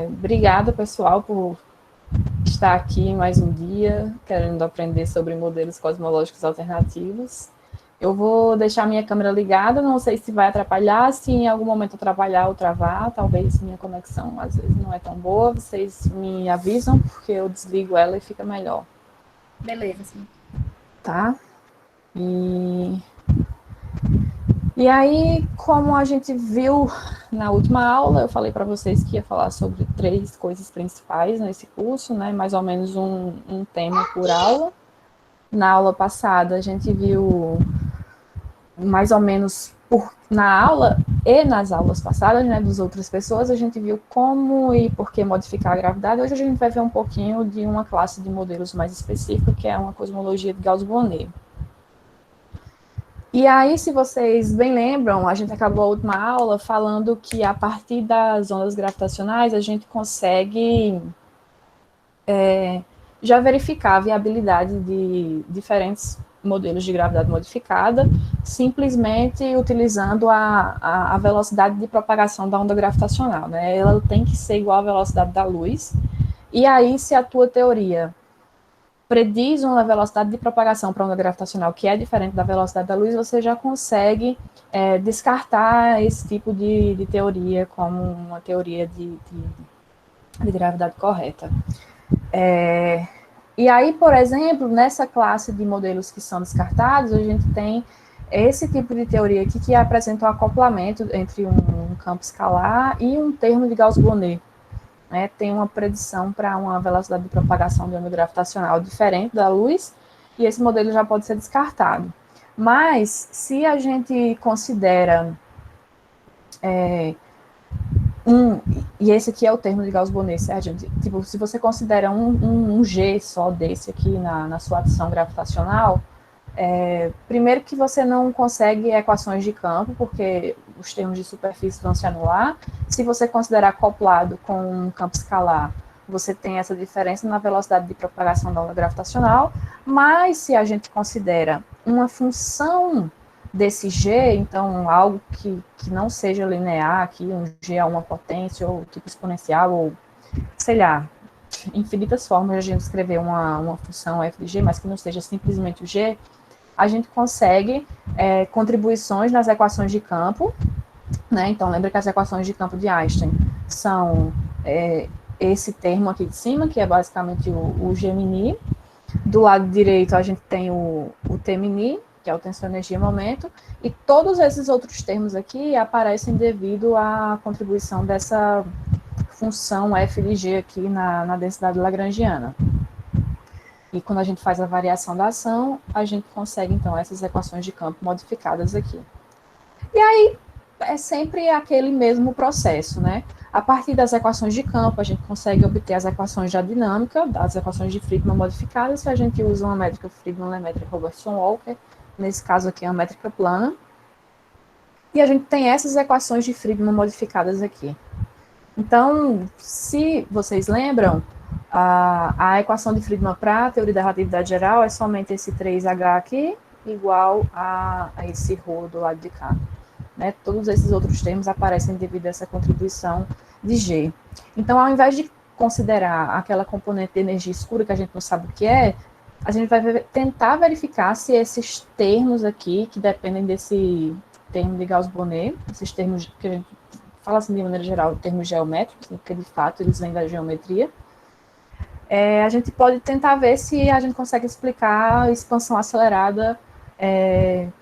Obrigada, pessoal, por estar aqui mais um dia, querendo aprender sobre modelos cosmológicos alternativos. Eu vou deixar minha câmera ligada, não sei se vai atrapalhar, se em algum momento atrapalhar ou travar, talvez minha conexão às vezes não é tão boa, vocês me avisam, porque eu desligo ela e fica melhor. Beleza, sim. Tá? E aí, como a gente viu na última aula, eu falei para vocês que ia falar sobre 3 coisas principais nesse curso, né? Mais ou menos um tema por aula. Na aula passada, a gente viu mais ou menos na aula e nas aulas passadas, né, das outras pessoas, a gente viu como e por que modificar a gravidade. Hoje a gente vai ver um pouquinho de uma classe de modelos mais específica, que é uma cosmologia de Gauss-Bonnet. E aí, se vocês bem lembram, a gente acabou a última aula falando que a partir das ondas gravitacionais a gente consegue já verificar a viabilidade de diferentes modelos de gravidade modificada, simplesmente utilizando a velocidade de propagação da onda gravitacional. Né? Ela tem que ser igual à velocidade da luz. E aí, se a tua teoria prediz uma velocidade de propagação para a onda gravitacional que é diferente da velocidade da luz, você já consegue descartar esse tipo de teoria como uma teoria de gravidade correta. E aí, por exemplo, nessa classe de modelos que são descartados, a gente tem esse tipo de teoria aqui que apresenta um acoplamento entre um campo escalar e um termo de Gauss-Bonnet. Né? Tem uma predição para uma velocidade de propagação de onda gravitacional diferente da luz, e esse modelo já pode ser descartado. Mas, se a gente considera e esse aqui é o termo de Gauss-Bonnet, certo? Tipo, se você considera um G só desse aqui na sua ação gravitacional, primeiro que você não consegue equações de campo, porque os termos de superfície vão se anular. Se você considerar acoplado com um campo escalar, você tem essa diferença na velocidade de propagação da onda gravitacional, mas se a gente considera uma função desse G, então algo que não seja linear, aqui um G a uma potência, ou tipo exponencial, ou sei lá, infinitas formas de a gente escrever uma função f de G, mas que não seja simplesmente o G, a gente consegue contribuições nas equações de campo, né? Então, lembra que as equações de campo de Einstein são esse termo aqui de cima, que é basicamente o G-mini. Do lado direito, a gente tem o T-mini, que é o tensão, energia e momento, e todos esses outros termos aqui aparecem devido à contribuição dessa função f de g aqui na densidade lagrangiana. E quando a gente faz a variação da ação, a gente consegue, então, essas equações de campo modificadas aqui. E aí, é sempre aquele mesmo processo, né? A partir das equações de campo, a gente consegue obter as equações da dinâmica, das equações de Friedmann modificadas, se a gente usa uma métrica Friedmann, métrica Robertson-Walker, nesse caso aqui é uma métrica plana. E a gente tem essas equações de Friedmann modificadas aqui. Então, se vocês lembram, a equação de Friedmann para a teoria da relatividade geral é somente esse 3H aqui, igual a esse ρ do lado de cá. Né? Todos esses outros termos aparecem devido a essa contribuição de G. Então, ao invés de considerar aquela componente de energia escura que a gente não sabe o que é, a gente vai tentar verificar se esses termos aqui, que dependem desse termo de Gauss-Bonnet, esses termos que a gente fala assim de maneira geral, termos geométricos, porque de fato eles vêm da geometria, a gente pode tentar ver se a gente consegue explicar a expansão acelerada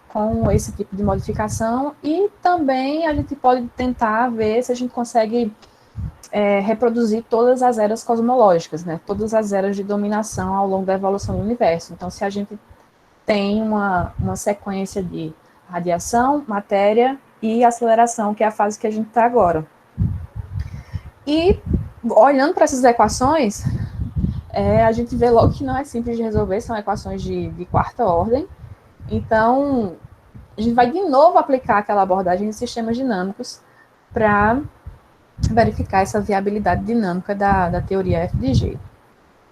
com esse tipo de modificação, e também a gente pode tentar ver se a gente consegue reproduzir todas as eras cosmológicas, né? Todas as eras de dominação ao longo da evolução do universo. Então, se a gente tem uma sequência de radiação, matéria e aceleração, que é a fase que a gente está agora. E, olhando para essas equações, a gente vê logo que não é simples de resolver, são equações de quarta ordem. Então, a gente vai de novo aplicar aquela abordagem de sistemas dinâmicos para verificar essa viabilidade dinâmica da teoria f de g.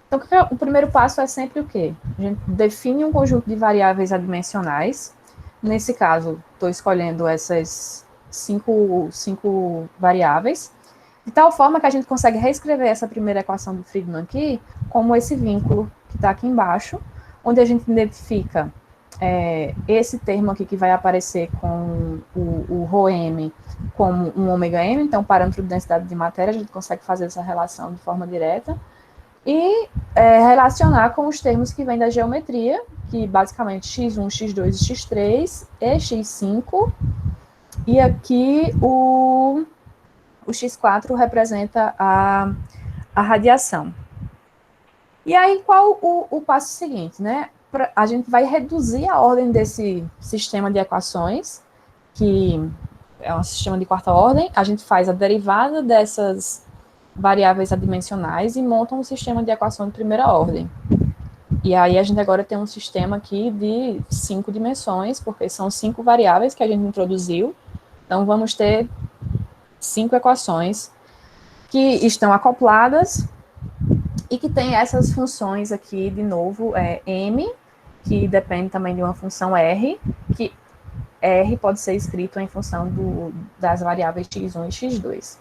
Então, o primeiro passo é sempre o quê? A gente define um conjunto de variáveis adimensionais. Nesse caso, estou escolhendo essas cinco variáveis. De tal forma que a gente consegue reescrever essa primeira equação do Friedman aqui como esse vínculo que está aqui embaixo, onde a gente identifica esse termo aqui que vai aparecer com o ρm como um ômega-m, então parâmetro de densidade de matéria, a gente consegue fazer essa relação de forma direta, e relacionar com os termos que vêm da geometria, que basicamente x1, x2 e x3, e x5, e aqui o x4 representa a radiação. E aí, qual o passo seguinte, né? A gente vai reduzir a ordem desse sistema de equações, que é um sistema de quarta ordem, a gente faz a derivada dessas variáveis adimensionais e monta um sistema de equação de primeira ordem. E aí a gente agora tem um sistema aqui de 5 dimensões, porque são 5 variáveis que a gente introduziu, então vamos ter 5 equações que estão acopladas e que tem essas funções aqui, de novo, m, que depende também de uma função r, que r pode ser escrito em função das variáveis x1 e x2.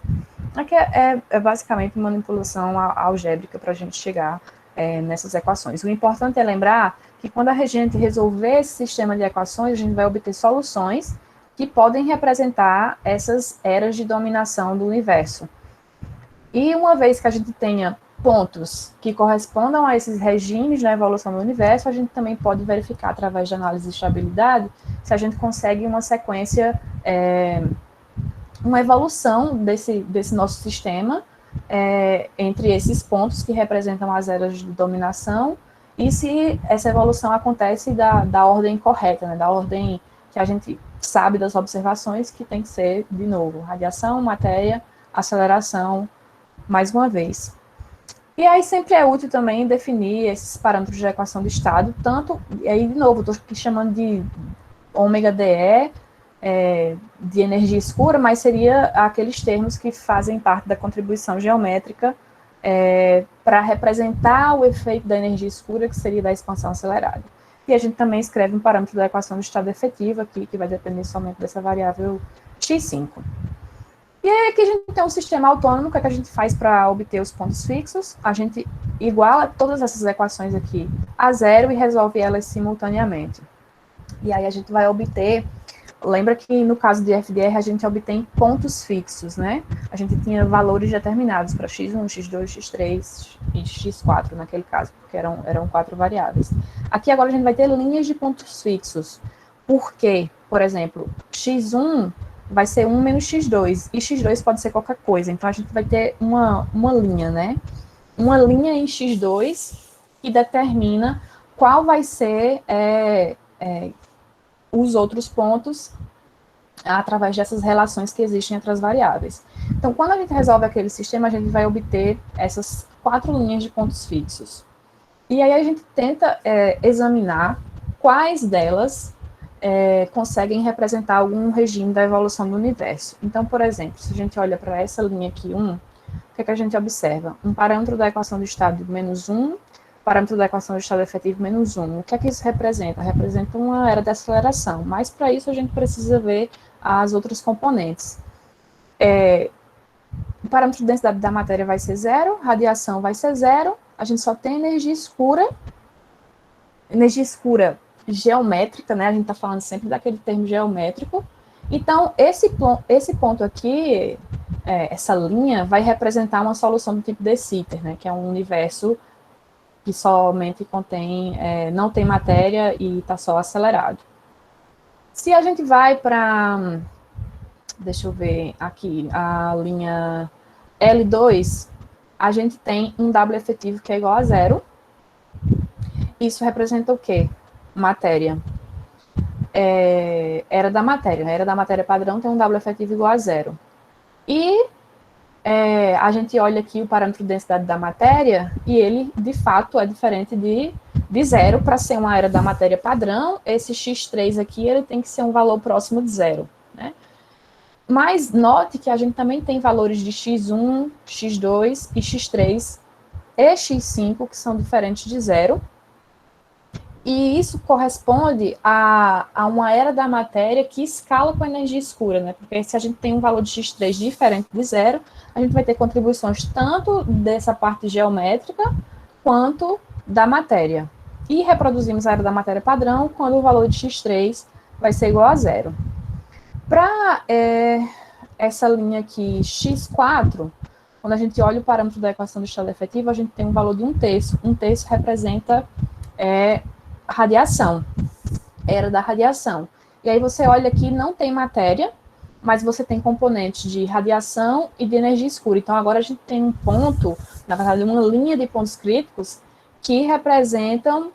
Aqui é basicamente manipulação algébrica para a gente chegar nessas equações. O importante é lembrar que quando a gente resolver esse sistema de equações, a gente vai obter soluções que podem representar essas eras de dominação do universo. E uma vez que a gente tenha pontos que correspondam a esses regimes na evolução do universo, a gente também pode verificar, através de análise de estabilidade, se a gente consegue uma sequência, uma evolução desse nosso sistema entre esses pontos que representam as eras de dominação, e se essa evolução acontece da ordem correta, né, da ordem que a gente sabe das observações, que tem que ser, de novo, radiação, matéria, aceleração, mais uma vez. E aí sempre é útil também definir esses parâmetros de equação de estado, tanto, e aí de novo, estou aqui chamando de ômega DE, de energia escura, mas seria aqueles termos que fazem parte da contribuição geométrica para representar o efeito da energia escura, que seria da expansão acelerada. E a gente também escreve um parâmetro da equação de estado efetivo aqui, que vai depender somente dessa variável x5. E aí aqui a gente tem um sistema autônomo, que é que a gente faz para obter os pontos fixos. A gente iguala todas essas equações aqui a zero e resolve elas simultaneamente. E aí a gente vai obter, lembra que no caso de FDR a gente obtém pontos fixos, né? A gente tinha valores determinados para x1, x2, x3 e x4 naquele caso, porque eram 4 variáveis. Aqui agora a gente vai ter linhas de pontos fixos. Por quê? Por exemplo, x1 vai ser 1 menos x2, e x2 pode ser qualquer coisa, então a gente vai ter uma linha, né? Uma linha em x2 que determina qual vai ser os outros pontos através dessas relações que existem entre as variáveis. Então, quando a gente resolve aquele sistema, a gente vai obter essas 4 linhas de pontos fixos. E aí a gente tenta examinar quais delas conseguem representar algum regime da evolução do universo. Então, por exemplo, se a gente olha para essa linha aqui, 1, o que a gente observa? Um parâmetro da equação do estado menos 1, parâmetro da equação de estado efetivo menos 1. O que é que isso representa? Representa uma era de aceleração, mas para isso a gente precisa ver as outras componentes. O parâmetro de densidade da matéria vai ser 0, radiação vai ser 0, a gente só tem energia escura geométrica, né? A gente está falando sempre daquele termo geométrico. Então, esse ponto aqui, essa linha, vai representar uma solução do tipo de Sitter, né? Que é um universo que somente contém, não tem matéria e está só acelerado. Se a gente vai para, deixa eu ver aqui, a linha L2, a gente tem um W efetivo que é igual a 0. Isso representa o quê? Matéria. Era da matéria, né? Era da matéria padrão, tem um W efetivo igual a 0. E a gente olha aqui o parâmetro de densidade da matéria, e ele, de fato, é diferente de 0. Para ser uma era da matéria padrão, esse x3 aqui, ele tem que ser um valor próximo de 0, né? Mas note que a gente também tem valores de x1, x2 e x3 e x5, que são diferentes de 0. E isso corresponde a uma era da matéria que escala com a energia escura, né? Porque se a gente tem um valor de x3 diferente de 0, a gente vai ter contribuições tanto dessa parte geométrica quanto da matéria. E reproduzimos a área da matéria padrão quando o valor de x3 vai ser igual a zero. Para essa linha aqui, x4, quando a gente olha o parâmetro da equação do estado efetivo, a gente tem um valor de 1/3. 1/3 representa radiação, era da radiação. E aí você olha aqui, não tem matéria, mas você tem componentes de radiação e de energia escura. Então, agora a gente tem um ponto, na verdade, uma linha de pontos críticos que representam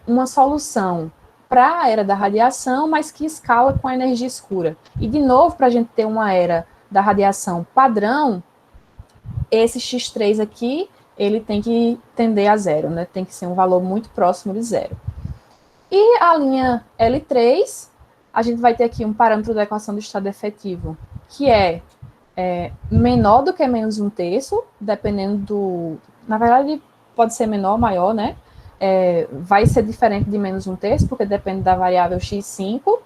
uma solução para a era da radiação, mas que escala com a energia escura. E, de novo, para a gente ter uma era da radiação padrão, esse x3 aqui, ele tem que tender a zero, né? Tem que ser um valor muito próximo de zero. E a linha L3, a gente vai ter aqui um parâmetro da equação do estado efetivo, que é menor do que menos 1/3, dependendo do... Na verdade, pode ser menor ou maior, né? Vai ser diferente de menos 1/3, porque depende da variável x5,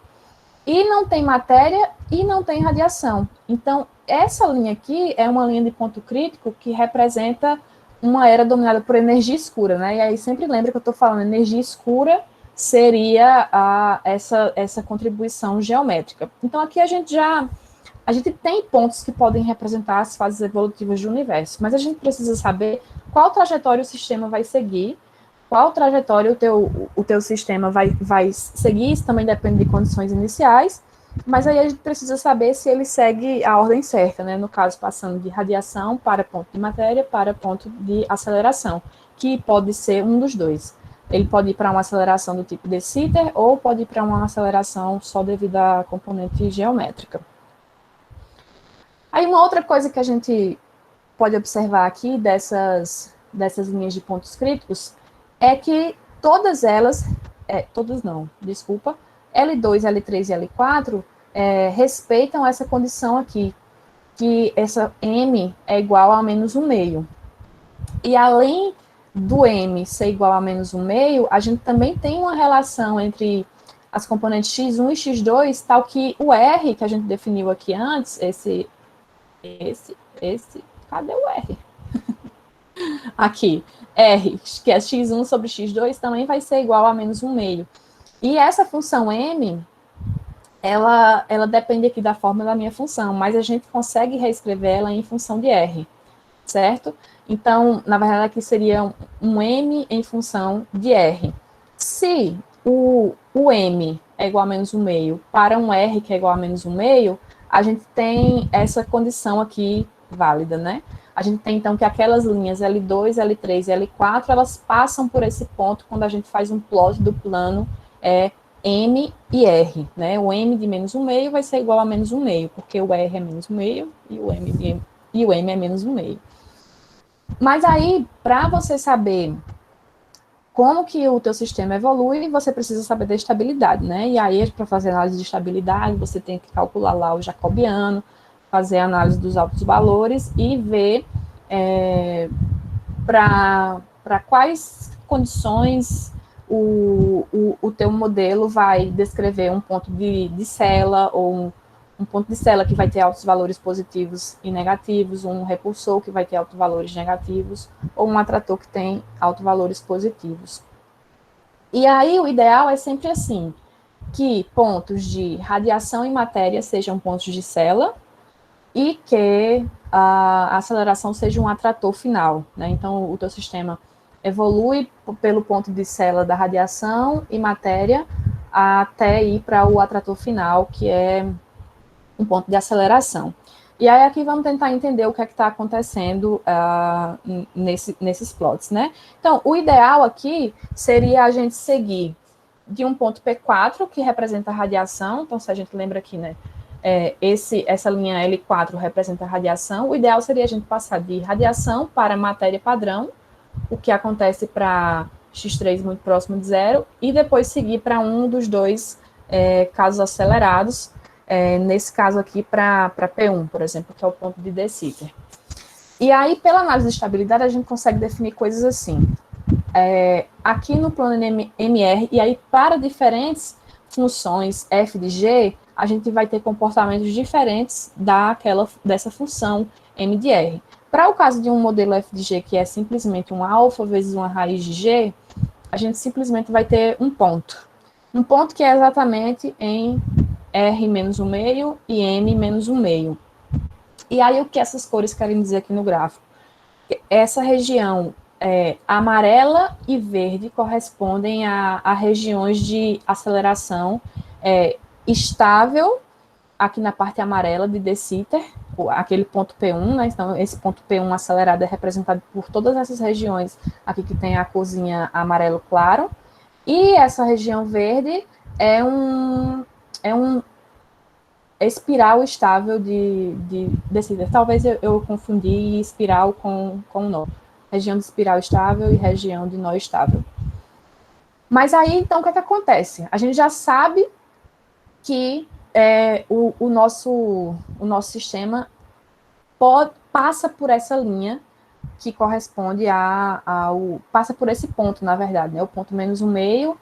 e não tem matéria e não tem radiação. Então, essa linha aqui é uma linha de ponto crítico que representa uma era dominada por energia escura, né? E aí sempre lembra que eu estou falando energia escura seria essa contribuição geométrica. Então, aqui a gente tem pontos que podem representar as fases evolutivas do universo, mas a gente precisa saber qual trajetória o sistema vai seguir, qual trajetória o teu sistema vai seguir, isso também depende de condições iniciais, mas aí a gente precisa saber se ele segue a ordem certa, né? No caso, passando de radiação para ponto de matéria para ponto de aceleração, que pode ser um dos dois. Ele pode ir para uma aceleração do tipo de Sitter ou pode ir para uma aceleração só devido à componente geométrica. Aí uma outra coisa que a gente pode observar aqui dessas linhas de pontos críticos é que todas elas, todas não, desculpa, L2, L3 e L4 respeitam essa condição aqui, que essa M é igual a menos 1/2. E além do M ser igual a menos 1/2, a gente também tem uma relação entre as componentes x1 e x2, tal que o R, que a gente definiu aqui antes, cadê o R? Aqui, R, que é x1 sobre x2, também vai ser igual a menos 1/2. E essa função M, ela depende aqui da fórmula da minha função, mas a gente consegue reescrever ela em função de R, certo? Então, na verdade, aqui seria um M em função de R. Se o M é igual a menos 1/2 para um R que é igual a menos 1/2, a gente tem essa condição aqui válida, né? A gente tem, então, que aquelas linhas L2, L3 e L4, elas passam por esse ponto quando a gente faz um plot do plano M e R, né? O M de menos 1/2 vai ser igual a menos 1/2, porque o R é menos 1/2 e o M é menos 1/2. Mas aí, para você saber como que o teu sistema evolui, você precisa saber da estabilidade, né? E aí, para fazer análise de estabilidade, você tem que calcular lá o jacobiano, fazer a análise dos altos valores e ver para quais condições o teu modelo vai descrever um ponto de cela ou um ponto de cela que vai ter altos valores positivos e negativos, um repulsor que vai ter altos valores negativos, ou um atrator que tem altos valores positivos. E aí o ideal é sempre assim, que pontos de radiação e matéria sejam pontos de cela e que a aceleração seja um atrator final, né? Então o teu sistema evolui pelo ponto de cela da radiação e matéria até ir para o atrator final, que é um ponto de aceleração. E aí aqui vamos tentar entender o que é que está acontecendo nesses plots, né? Então, o ideal aqui seria a gente seguir de um ponto P4, que representa a radiação. Então, se a gente lembra aqui, né? Essa linha L4 representa a radiação. O ideal seria a gente passar de radiação para matéria padrão, o que acontece para X3 muito próximo de zero, e depois seguir para um dos dois casos acelerados, nesse caso aqui para P1, por exemplo, que é o ponto de de Sitter. E aí, pela análise de estabilidade, a gente consegue definir coisas assim. Aqui no plano MR, e aí para diferentes funções f de g, a gente vai ter comportamentos diferentes dessa função m de r. Para o caso de um modelo f de g, que é simplesmente um alfa vezes uma raiz de g, a gente simplesmente vai ter um ponto. Um ponto que é exatamente em r menos 1 meio e m menos 1 meio. E aí, o que essas cores querem dizer aqui no gráfico? Essa região amarela e verde correspondem a regiões de aceleração estável, aqui na parte amarela de de Sitter, aquele ponto P1, né? Então, esse ponto P1 acelerado é representado por todas essas regiões aqui que tem a corzinha amarelo claro, e essa região verde é um espiral estável de Sitter. Talvez eu confundi espiral com nó. Região de espiral estável e região de nó estável. Mas aí, então, o que acontece? A gente já sabe que o nosso sistema passa por essa linha que corresponde passa por esse ponto, na verdade, né? O ponto menos 1 meio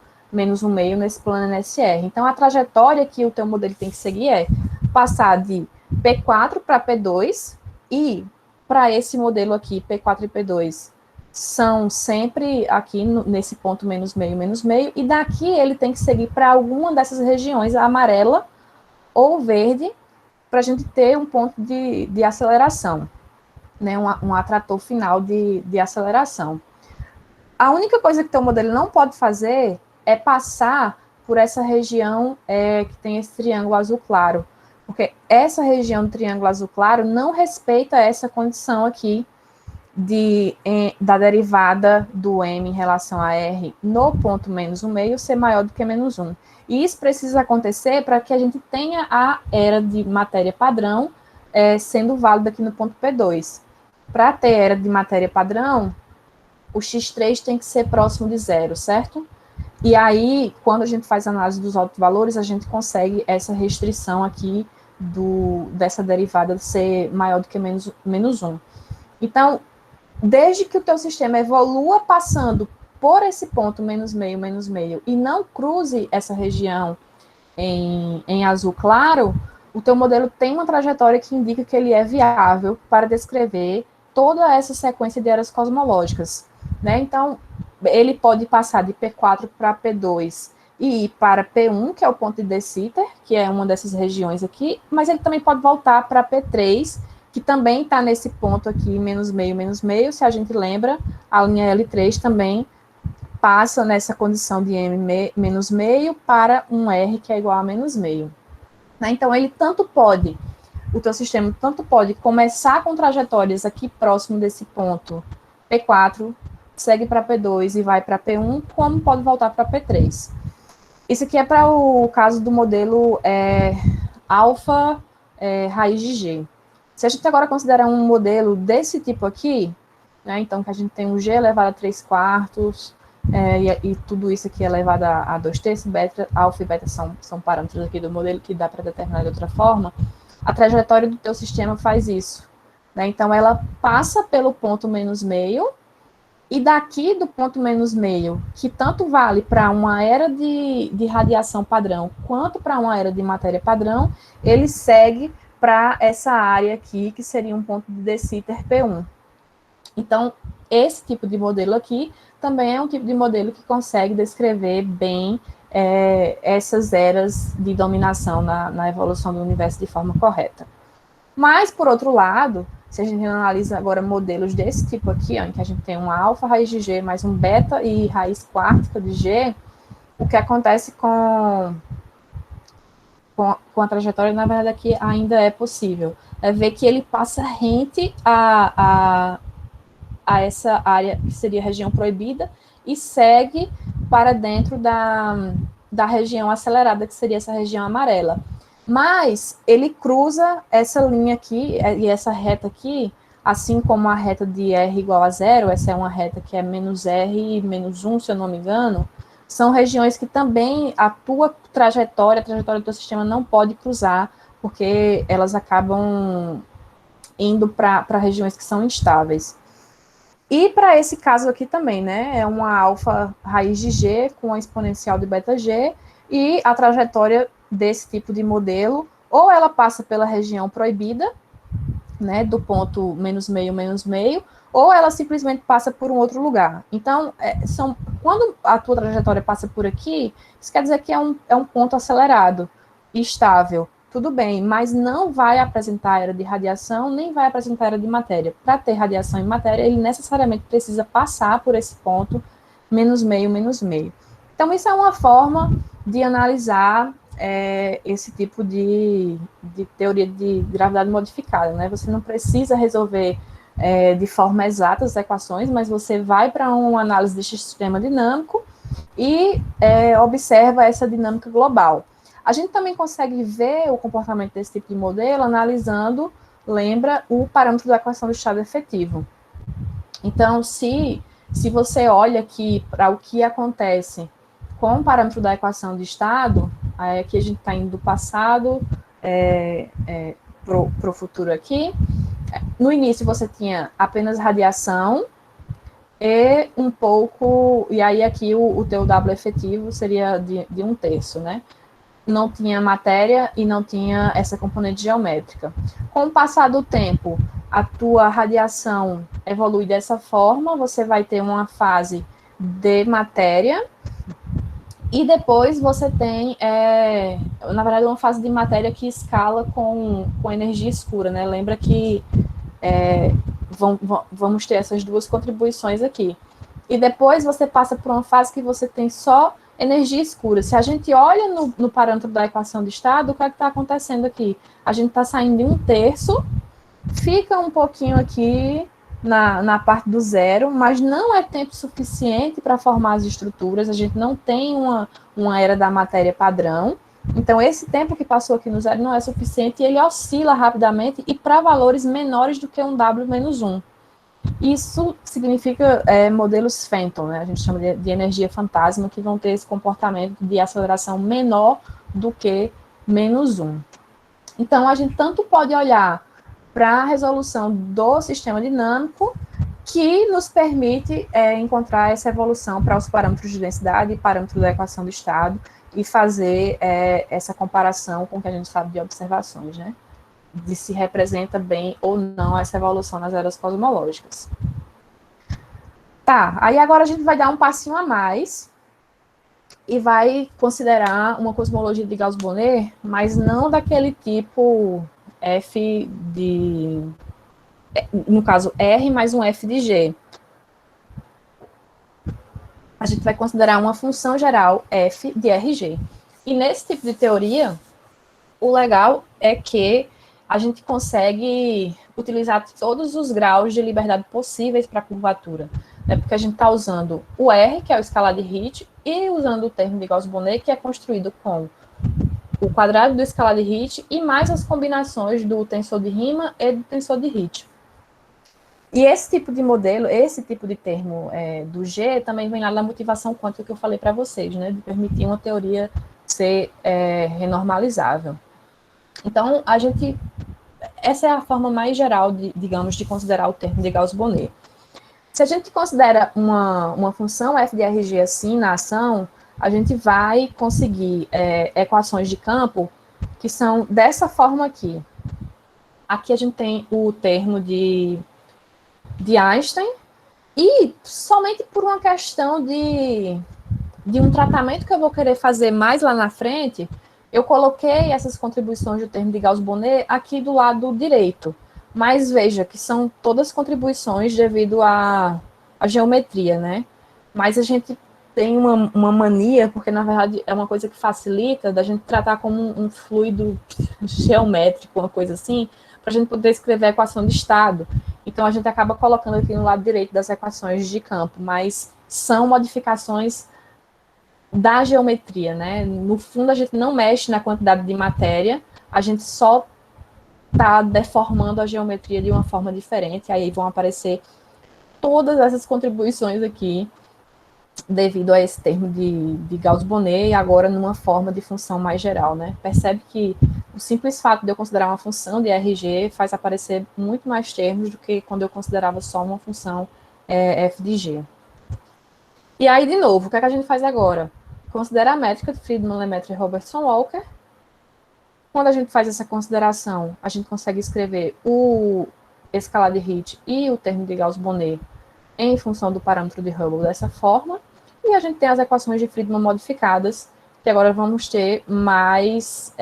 nesse plano NSR. Então, a trajetória que o teu modelo tem que seguir é passar de P4 para P2, e para esse modelo aqui, P4 e P2, são sempre aqui nesse ponto menos meio, e daqui ele tem que seguir para alguma dessas regiões, amarela ou verde, para a gente ter um ponto de aceleração, né, um atrator final de aceleração. A única coisa que teu modelo não pode fazer é passar por essa região que tem esse triângulo azul claro, porque essa região do triângulo azul claro não respeita essa condição aqui da derivada do m em relação a r no ponto menos 1 meio ser maior do que menos 1. E isso precisa acontecer para que a gente tenha a era de matéria padrão sendo válida aqui no ponto P2. Para ter era de matéria padrão, o x3 tem que ser próximo de zero, certo? E aí, quando a gente faz a análise dos autovalores, a gente consegue essa restrição aqui dessa derivada ser maior do que menos 1. Então, desde que o teu sistema evolua passando por esse ponto menos meio, e não cruze essa região em azul claro, o teu modelo tem uma trajetória que indica que ele é viável para descrever toda essa sequência de eras cosmológicas, né? Então, ele pode passar de P4 para P2 e ir para P1, que é o ponto de de Sitter, que é uma dessas regiões aqui, mas ele também pode voltar para P3, que também está nesse ponto aqui, menos meio, se a gente lembra, a linha L3 também passa nessa condição de m menos meio para um R que é igual a menos meio. Né? Então, o teu sistema tanto pode começar com trajetórias aqui próximo desse ponto P4, segue para P2 e vai para P1, como pode voltar para P3. Isso aqui é para o caso do modelo alfa raiz de G. Se a gente agora considerar um modelo desse tipo aqui, né, então que a gente tem um G elevado a 3/4, e tudo isso aqui é elevado a 2/3, beta, alfa e beta são parâmetros aqui do modelo que dá para determinar de outra forma, a trajetória do teu sistema faz isso. Né? Então, ela passa pelo ponto menos meio, e daqui do ponto menos meio, que tanto vale para uma era de radiação padrão, quanto para uma era de matéria padrão, ele segue para essa área aqui, que seria um ponto de de Sitter P1. Então, esse tipo de modelo aqui também é um tipo de modelo que consegue descrever bem essas eras de dominação na evolução do universo de forma correta. Mas, por outro lado, se a gente analisa agora modelos desse tipo aqui, em que a gente tem um alfa raiz de G mais um beta e raiz quártica de G, o que acontece com a trajetória, na verdade, aqui ainda é possível. É ver que ele passa rente a essa área que seria a região proibida e segue para dentro da região acelerada, que seria essa região amarela. Mas ele cruza essa linha aqui e essa reta aqui, assim como a reta de R igual a zero, essa é uma reta que é menos R e menos 1, se eu não me engano, são regiões que também a tua trajetória, a trajetória do teu sistema não pode cruzar, porque elas acabam indo para regiões que são instáveis. E para esse caso aqui também, né, é uma alfa raiz de G com a exponencial de beta G, e a trajetória desse tipo de modelo, ou ela passa pela região proibida, né, do ponto menos meio, ou ela simplesmente passa por um outro lugar. Então, quando a tua trajetória passa por aqui, isso quer dizer que é um ponto acelerado, estável, tudo bem, mas não vai apresentar era de radiação, nem vai apresentar era de matéria. Para ter radiação em matéria, ele necessariamente precisa passar por esse ponto menos meio. Então, isso é uma forma de analisar esse tipo de teoria de gravidade modificada, né? Você não precisa resolver de forma exata as equações, mas você vai para uma análise deste sistema dinâmico e observa essa dinâmica global. A gente também consegue ver o comportamento desse tipo de modelo analisando, lembra, o parâmetro da equação do estado efetivo. Então, se você olha aqui para o que acontece com o parâmetro da equação de estado, aqui a gente está indo do passado para o futuro aqui. No início você tinha apenas radiação e um pouco, e aí aqui o teu W efetivo seria de 1/3, né? Não tinha matéria e não tinha essa componente geométrica. Com o passar do tempo, a tua radiação evolui dessa forma, você vai ter uma fase de matéria, e depois você tem, na verdade, uma fase de matéria que escala com energia escura, né? Lembra que vamos ter essas duas contribuições aqui. E depois você passa por uma fase que você tem só energia escura. Se a gente olha no parâmetro da equação de estado, o que é que está acontecendo aqui? A gente está saindo de 1/3, fica um pouquinho aqui na parte do zero, mas não é tempo suficiente para formar as estruturas, a gente não tem uma era da matéria padrão, então esse tempo que passou aqui no zero não é suficiente e ele oscila rapidamente e para valores menores do que um W-1. Isso significa modelos Phantom, né? A gente chama de energia fantasma, que vão ter esse comportamento de aceleração menor do que -1. Então, a gente tanto pode olhar para a resolução do sistema dinâmico, que nos permite encontrar essa evolução para os parâmetros de densidade e parâmetros da equação do estado, e fazer essa comparação com o que a gente sabe de observações, né? De se representa bem ou não essa evolução nas eras cosmológicas. Tá, aí agora a gente vai dar um passinho a mais e vai considerar uma cosmologia de Gauss-Bonnet, mas não daquele tipo F de... no caso, R mais um F de G. A gente vai considerar uma função geral F de RG. E nesse tipo de teoria, o legal é que a gente consegue utilizar todos os graus de liberdade possíveis para a curvatura, né? Porque a gente está usando o R, que é o escalar de Ritch, e usando o termo de Gauss-Bonnet, que é construído com o quadrado do escalar de Ritch e mais as combinações do tensor de Riemann e do tensor de Ritch. E esse tipo de modelo, esse tipo de termo do G, também vem lá da motivação quântica que eu falei para vocês, né? De permitir uma teoria ser renormalizável. Então, essa é a forma mais geral, digamos, de considerar o termo de Gauss-Bonnet. Se a gente considera uma função f de RG assim na ação, a gente vai conseguir equações de campo que são dessa forma aqui. Aqui a gente tem o termo de Einstein, e somente por uma questão de um tratamento que eu vou querer fazer mais lá na frente, eu coloquei essas contribuições do termo de Gauss-Bonnet aqui do lado direito. Mas veja que são todas contribuições devido à geometria, né? Mas a gente tem uma mania, porque na verdade é uma coisa que facilita da gente tratar como um fluido geométrico, uma coisa assim, para a gente poder escrever a equação de estado. Então a gente acaba colocando aqui no lado direito das equações de campo, mas são modificações da geometria, né? No fundo, a gente não mexe na quantidade de matéria, a gente só está deformando a geometria de uma forma diferente, aí vão aparecer todas essas contribuições aqui, devido a esse termo de Gauss-Bonnet, e agora numa forma de função mais geral, né? Percebe que o simples fato de eu considerar uma função de RG faz aparecer muito mais termos do que quando eu considerava só uma função f de G. E aí, de novo, o que é que a gente faz agora? Considera a métrica de Friedmann, Lemaitre e Robertson-Walker Quando a gente faz essa consideração, a gente consegue escrever o escalar de Hit e o termo de Gauss-Bonnet em função do parâmetro de Hubble dessa forma, e a gente tem as equações de Friedmann modificadas, que agora vamos ter mais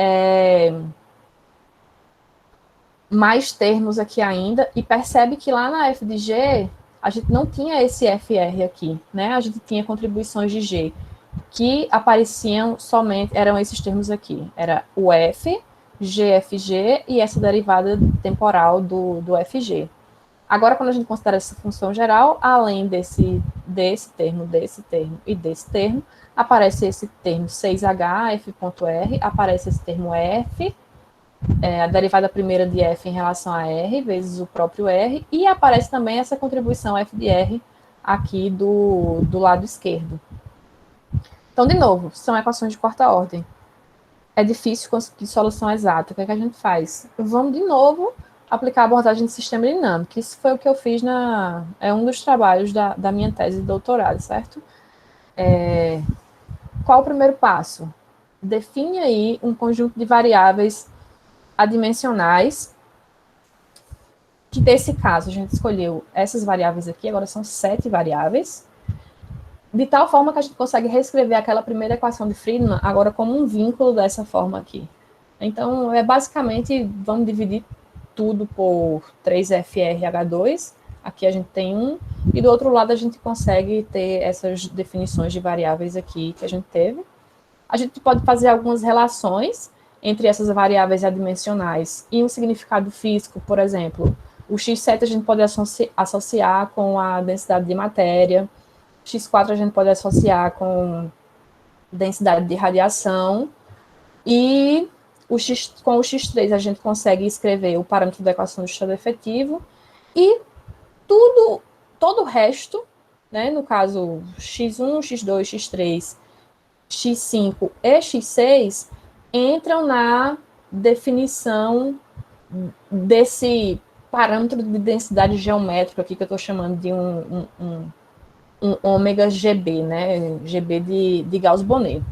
termos aqui ainda, e percebe que lá na F de G, a gente não tinha esse FR aqui, né? A gente tinha contribuições de G, que apareciam somente, eram esses termos aqui, era o F, GFG e essa derivada temporal do FG. Agora, quando a gente considera essa função geral, além desse termo e desse termo, aparece esse termo 6H, F.R, aparece esse termo F, a derivada primeira de F em relação a R, vezes o próprio R, e aparece também essa contribuição F de R aqui do lado esquerdo. Então, de novo, são equações de quarta ordem. É difícil conseguir solução exata. O que é que a gente faz? Vamos, de novo, aplicar a abordagem de sistema dinâmico. Isso foi o que eu fiz é um dos trabalhos da minha tese de doutorado, certo? Qual o primeiro passo? Define aí um conjunto de variáveis adimensionais, que nesse caso a gente escolheu essas variáveis aqui, agora são 7 variáveis, de tal forma que a gente consegue reescrever aquela primeira equação de Friedmann agora como um vínculo dessa forma aqui. Então, basicamente, vamos dividir tudo por 3FRH2, aqui a gente tem 1, e do outro lado a gente consegue ter essas definições de variáveis aqui que a gente teve. A gente pode fazer algumas relações entre essas variáveis adimensionais e um significado físico, por exemplo, o x7 a gente pode associar com a densidade de matéria, x4 a gente pode associar com densidade de radiação, e com o x3 a gente consegue escrever o parâmetro da equação do estado efetivo, e todo o resto, né, no caso x1, x2, x3, x5 e x6, entram na definição desse parâmetro de densidade geométrica aqui, que eu estou chamando de um ômega GB, né? GB de Gauss-Bonnet.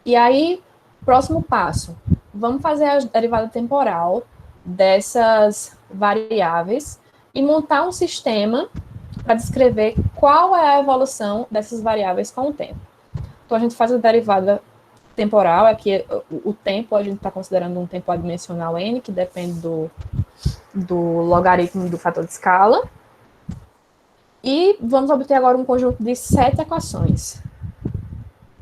E aí, próximo passo, vamos fazer a derivada temporal dessas variáveis e montar um sistema para descrever qual é a evolução dessas variáveis com o tempo. Então, a gente faz a derivada temporal, aqui o tempo a gente está considerando um tempo adimensional n, que depende do logaritmo do fator de escala. E vamos obter agora um conjunto de 7 equações,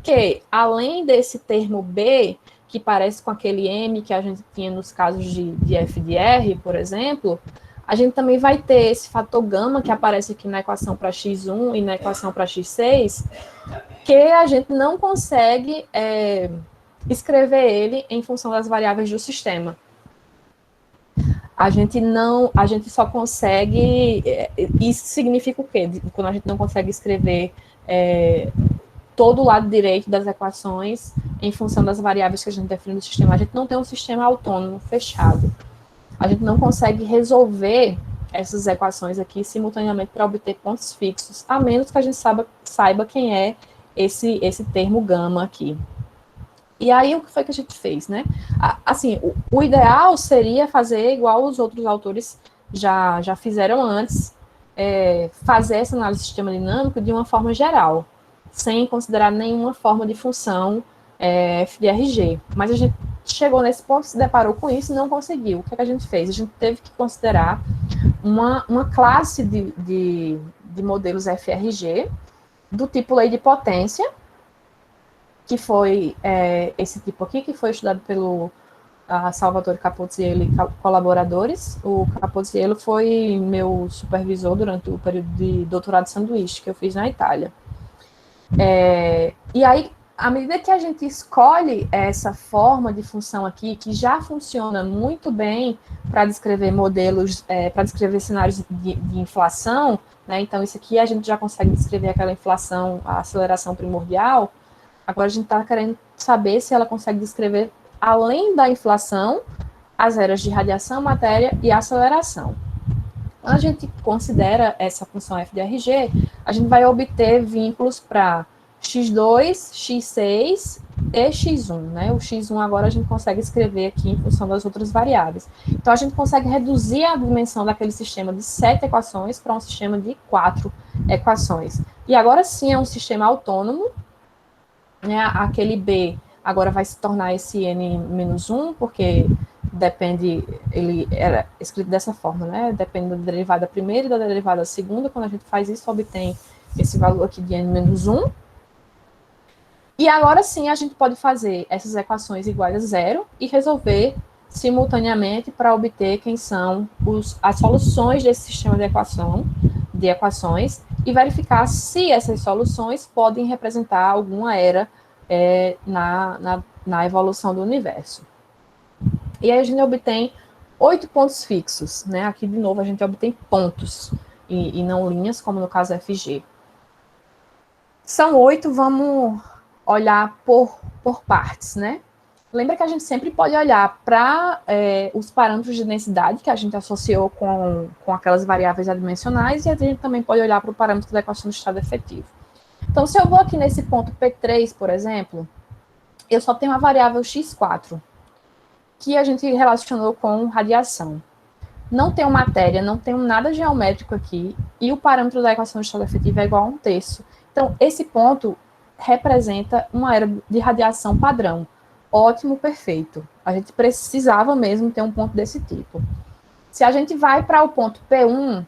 que, além desse termo B, que parece com aquele M que a gente tinha nos casos de F de R, por exemplo, a gente também vai ter esse fator gama, que aparece aqui na equação para x1 e na equação para x6, que a gente não consegue escrever ele em função das variáveis do sistema. A gente só consegue, isso significa o quê? Quando a gente não consegue escrever todo o lado direito das equações em função das variáveis que a gente define no sistema, a gente não tem um sistema autônomo, fechado. A gente não consegue resolver essas equações aqui simultaneamente para obter pontos fixos, a menos que a gente saiba quem é esse termo gama aqui. E aí, o que foi que a gente fez, né? Assim, o ideal seria fazer igual os outros autores já fizeram antes, fazer essa análise do sistema dinâmico de uma forma geral, sem considerar nenhuma forma de função f de RG. Mas a gente chegou nesse ponto, se deparou com isso e não conseguiu. O que a gente fez? A gente teve que considerar uma classe de modelos FRG do tipo lei de potência, que foi esse tipo aqui, que foi estudado pelo Salvatore Capozziello e colaboradores. O Capozziello foi meu supervisor durante o período de doutorado de sanduíche que eu fiz na Itália. E aí, à medida que a gente escolhe essa forma de função aqui, que já funciona muito bem para descrever modelos, para descrever cenários de inflação, né? Então, isso aqui a gente já consegue descrever aquela inflação, a aceleração primordial. Agora a gente está querendo saber se ela consegue descrever, além da inflação, as eras de radiação, matéria e aceleração. Quando a gente considera essa função f de RG, a gente vai obter vínculos para x2, x6 e x1, né? O x1 agora a gente consegue escrever aqui em função das outras variáveis. Então, a gente consegue reduzir a dimensão daquele sistema de 7 equações para um sistema de 4 equações. E agora sim é um sistema autônomo, né? Aquele B agora vai se tornar esse n-1, porque depende, ele era escrito dessa forma, né? Depende da derivada primeira e da derivada segunda. Quando a gente faz isso, obtém esse valor aqui de n-1. E agora sim a gente pode fazer essas equações iguais a zero e resolver simultaneamente para obter quem são as soluções desse sistema de equações e verificar se essas soluções podem representar alguma era na evolução do universo. E aí a gente obtém 8 pontos fixos, né? Aqui, de novo, a gente obtém pontos e não linhas, como no caso FG. São 8, vamos olhar por partes, né? Lembra que a gente sempre pode olhar para os parâmetros de densidade que a gente associou com aquelas variáveis adimensionais e a gente também pode olhar para o parâmetro da equação do estado efetivo. Então, se eu vou aqui nesse ponto P3, por exemplo, eu só tenho a variável x4, que a gente relacionou com radiação. Não tenho matéria, não tenho nada geométrico aqui, e o parâmetro da equação do estado efetivo é igual a 1/3. Então, esse ponto representa uma era de radiação padrão. Ótimo, perfeito. A gente precisava mesmo ter um ponto desse tipo. Se a gente vai para o ponto P1,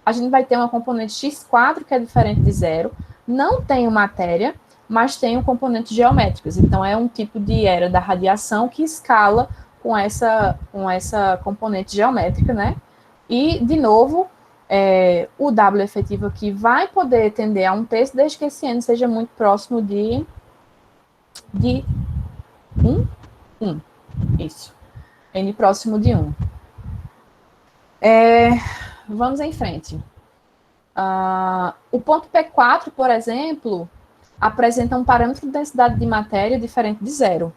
a gente vai ter uma componente x4, que é diferente de zero, não tem matéria, mas tem componentes geométricos. Então, é um tipo de era da radiação que escala com essa componente geométrica, né? E, de novo, o W efetivo aqui vai poder tender a 1/3, desde que esse N seja muito próximo de 1. Isso. N próximo de 1. Vamos em frente. O ponto P4, por exemplo, apresenta um parâmetro de densidade de matéria diferente de zero.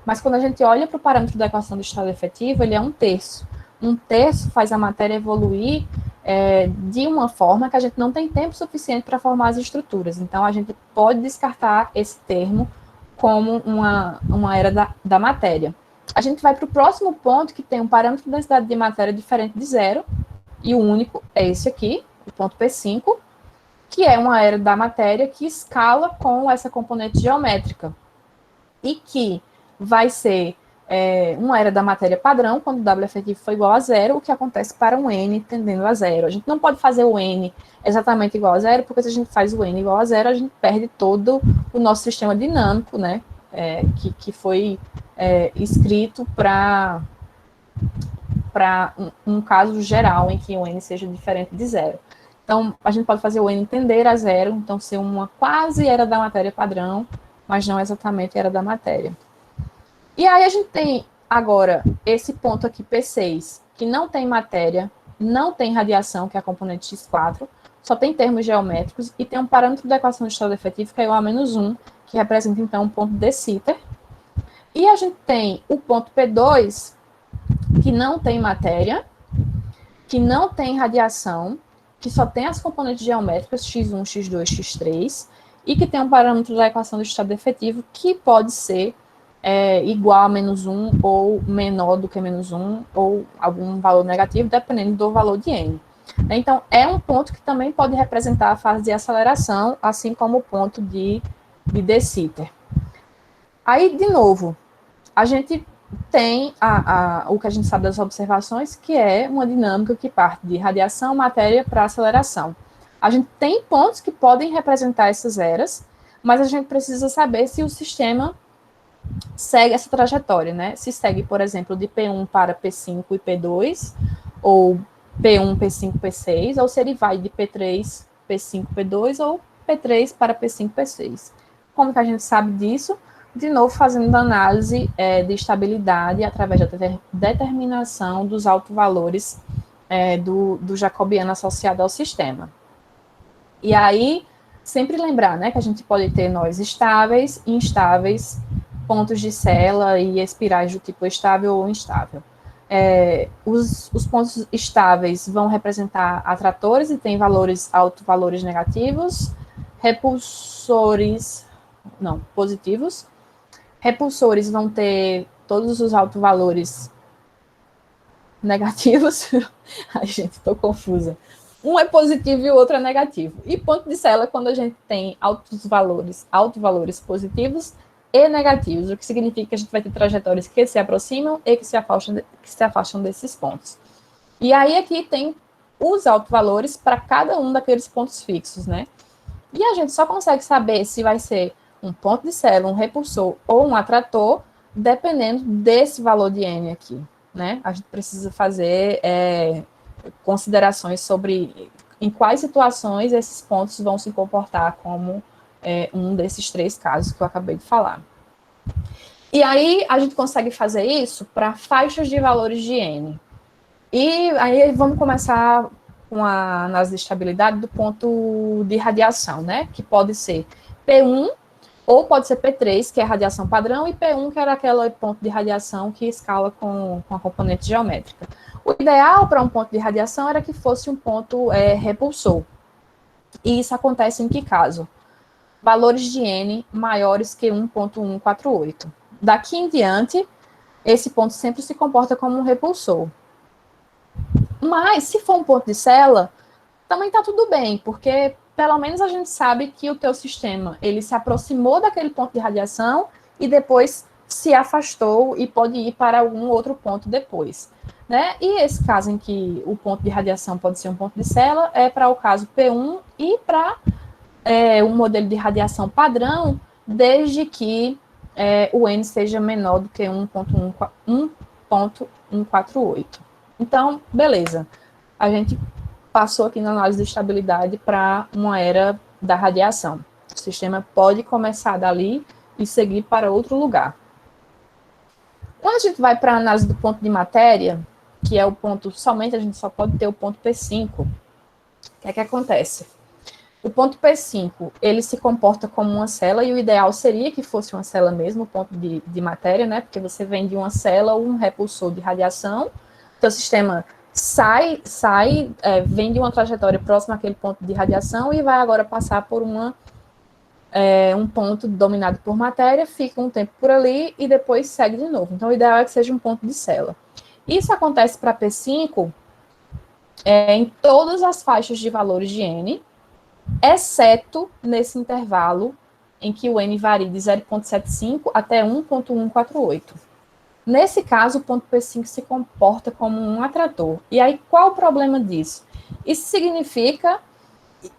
Mas quando a gente olha para o parâmetro da equação do estado efetivo, ele é 1/3. 1/3 faz a matéria evoluir de uma forma que a gente não tem tempo suficiente para formar as estruturas. Então, a gente pode descartar esse termo como uma era da matéria. A gente vai para o próximo ponto, que tem um parâmetro de densidade de matéria diferente de zero, e o único é esse aqui, o ponto P5, que é uma era da matéria que escala com essa componente geométrica, e que vai ser uma era da matéria padrão, quando o W efetivo for igual a zero, o que acontece para um N tendendo a zero. A gente não pode fazer o N exatamente igual a zero, porque se a gente faz o N igual a zero, a gente perde todo o nosso sistema dinâmico, né, que foi escrito para um caso geral em que o N seja diferente de zero. Então, a gente pode fazer o N tender a zero, então ser uma quase era da matéria padrão, mas não exatamente era da matéria. E aí a gente tem agora esse ponto aqui, P6, que não tem matéria, não tem radiação, que é a componente x4, só tem termos geométricos, e tem um parâmetro da equação de estado efetivo, que é igual a -1, que representa, então, um ponto de Sitter. E a gente tem o ponto P2, que não tem matéria, que não tem radiação, que só tem as componentes geométricas, x1, x2, x3, e que tem um parâmetro da equação do estado efetivo, que pode ser igual a -1, ou menor do que -1, ou algum valor negativo, dependendo do valor de n. Então, é um ponto que também pode representar a fase de aceleração, assim como o ponto de de Sitter. Aí, de novo, a gente tem o que a gente sabe das observações, que é uma dinâmica que parte de radiação, matéria para aceleração. A gente tem pontos que podem representar essas eras, mas a gente precisa saber se o sistema segue essa trajetória, né? Se segue, por exemplo, de P1 para P5 e P2, ou P1, P5, P6, ou se ele vai de P3, P5, P2, ou P3 para P5, P6. Como que a gente sabe disso? De novo, fazendo análise de estabilidade através da determinação dos autovalores do jacobiano associado ao sistema. E aí, sempre lembrar, né, que a gente pode ter nós estáveis, instáveis, pontos de Sela e espirais do tipo estável ou instável. Os pontos estáveis vão representar atratores e tem autovalores negativos, repulsores, não, positivos, Repulsores vão ter todos os autovalores negativos. Ai, gente, estou confusa. Um é positivo e o outro é negativo. E ponto de célula quando a gente tem altos valores positivos e negativos, o que significa que a gente vai ter trajetórias que se aproximam e que se afastam desses pontos. E aí aqui tem os autovalores para cada um daqueles pontos fixos, né? E a gente só consegue saber se vai ser um ponto de célula, um repulsor ou um atrator, dependendo desse valor de N aqui, né? A gente precisa fazer considerações sobre em quais situações esses pontos vão se comportar como um desses três casos que eu acabei de falar. E aí a gente consegue fazer isso para faixas de valores de N. E aí vamos começar com a análise de estabilidade do ponto de radiação, né? Que pode ser P1 ou pode ser P3, que é a radiação padrão, e P1, que era aquele ponto de radiação que escala com a componente geométrica. O ideal para um ponto de radiação era que fosse um ponto repulsor. E isso acontece em que caso? Valores de N maiores que 1.148. Daqui em diante, esse ponto sempre se comporta como um repulsor. Mas, se for um ponto de célula, também está tudo bem, porque pelo menos a gente sabe que o teu sistema ele se aproximou daquele ponto de radiação e depois se afastou e pode ir para algum outro ponto depois. Né? E esse caso em que o ponto de radiação pode ser um ponto de célula é para o caso P1 e para um modelo de radiação padrão, desde que o N seja menor do que 1.148. Então, beleza. A gente passou aqui na análise de estabilidade para uma era da radiação. O sistema pode começar dali e seguir para outro lugar. Quando a gente vai para a análise do ponto de matéria, que é o ponto, somente a gente só pode ter o ponto P5, o que é que acontece? O ponto P5, ele se comporta como uma célula, e o ideal seria que fosse uma célula mesmo, o ponto de matéria, né? Porque você vem de uma célula ou um repulsor de radiação, seu sistema vem de uma trajetória próxima àquele ponto de radiação e vai agora passar por um ponto dominado por matéria, fica um tempo por ali e depois segue de novo. Então, o ideal é que seja um ponto de célula. Isso acontece para P5 em todas as faixas de valores de N, exceto nesse intervalo em que o N varia de 0,75 até 1,148. Nesse caso, o ponto P5 se comporta como um atrator. E aí, qual o problema disso? Isso significa...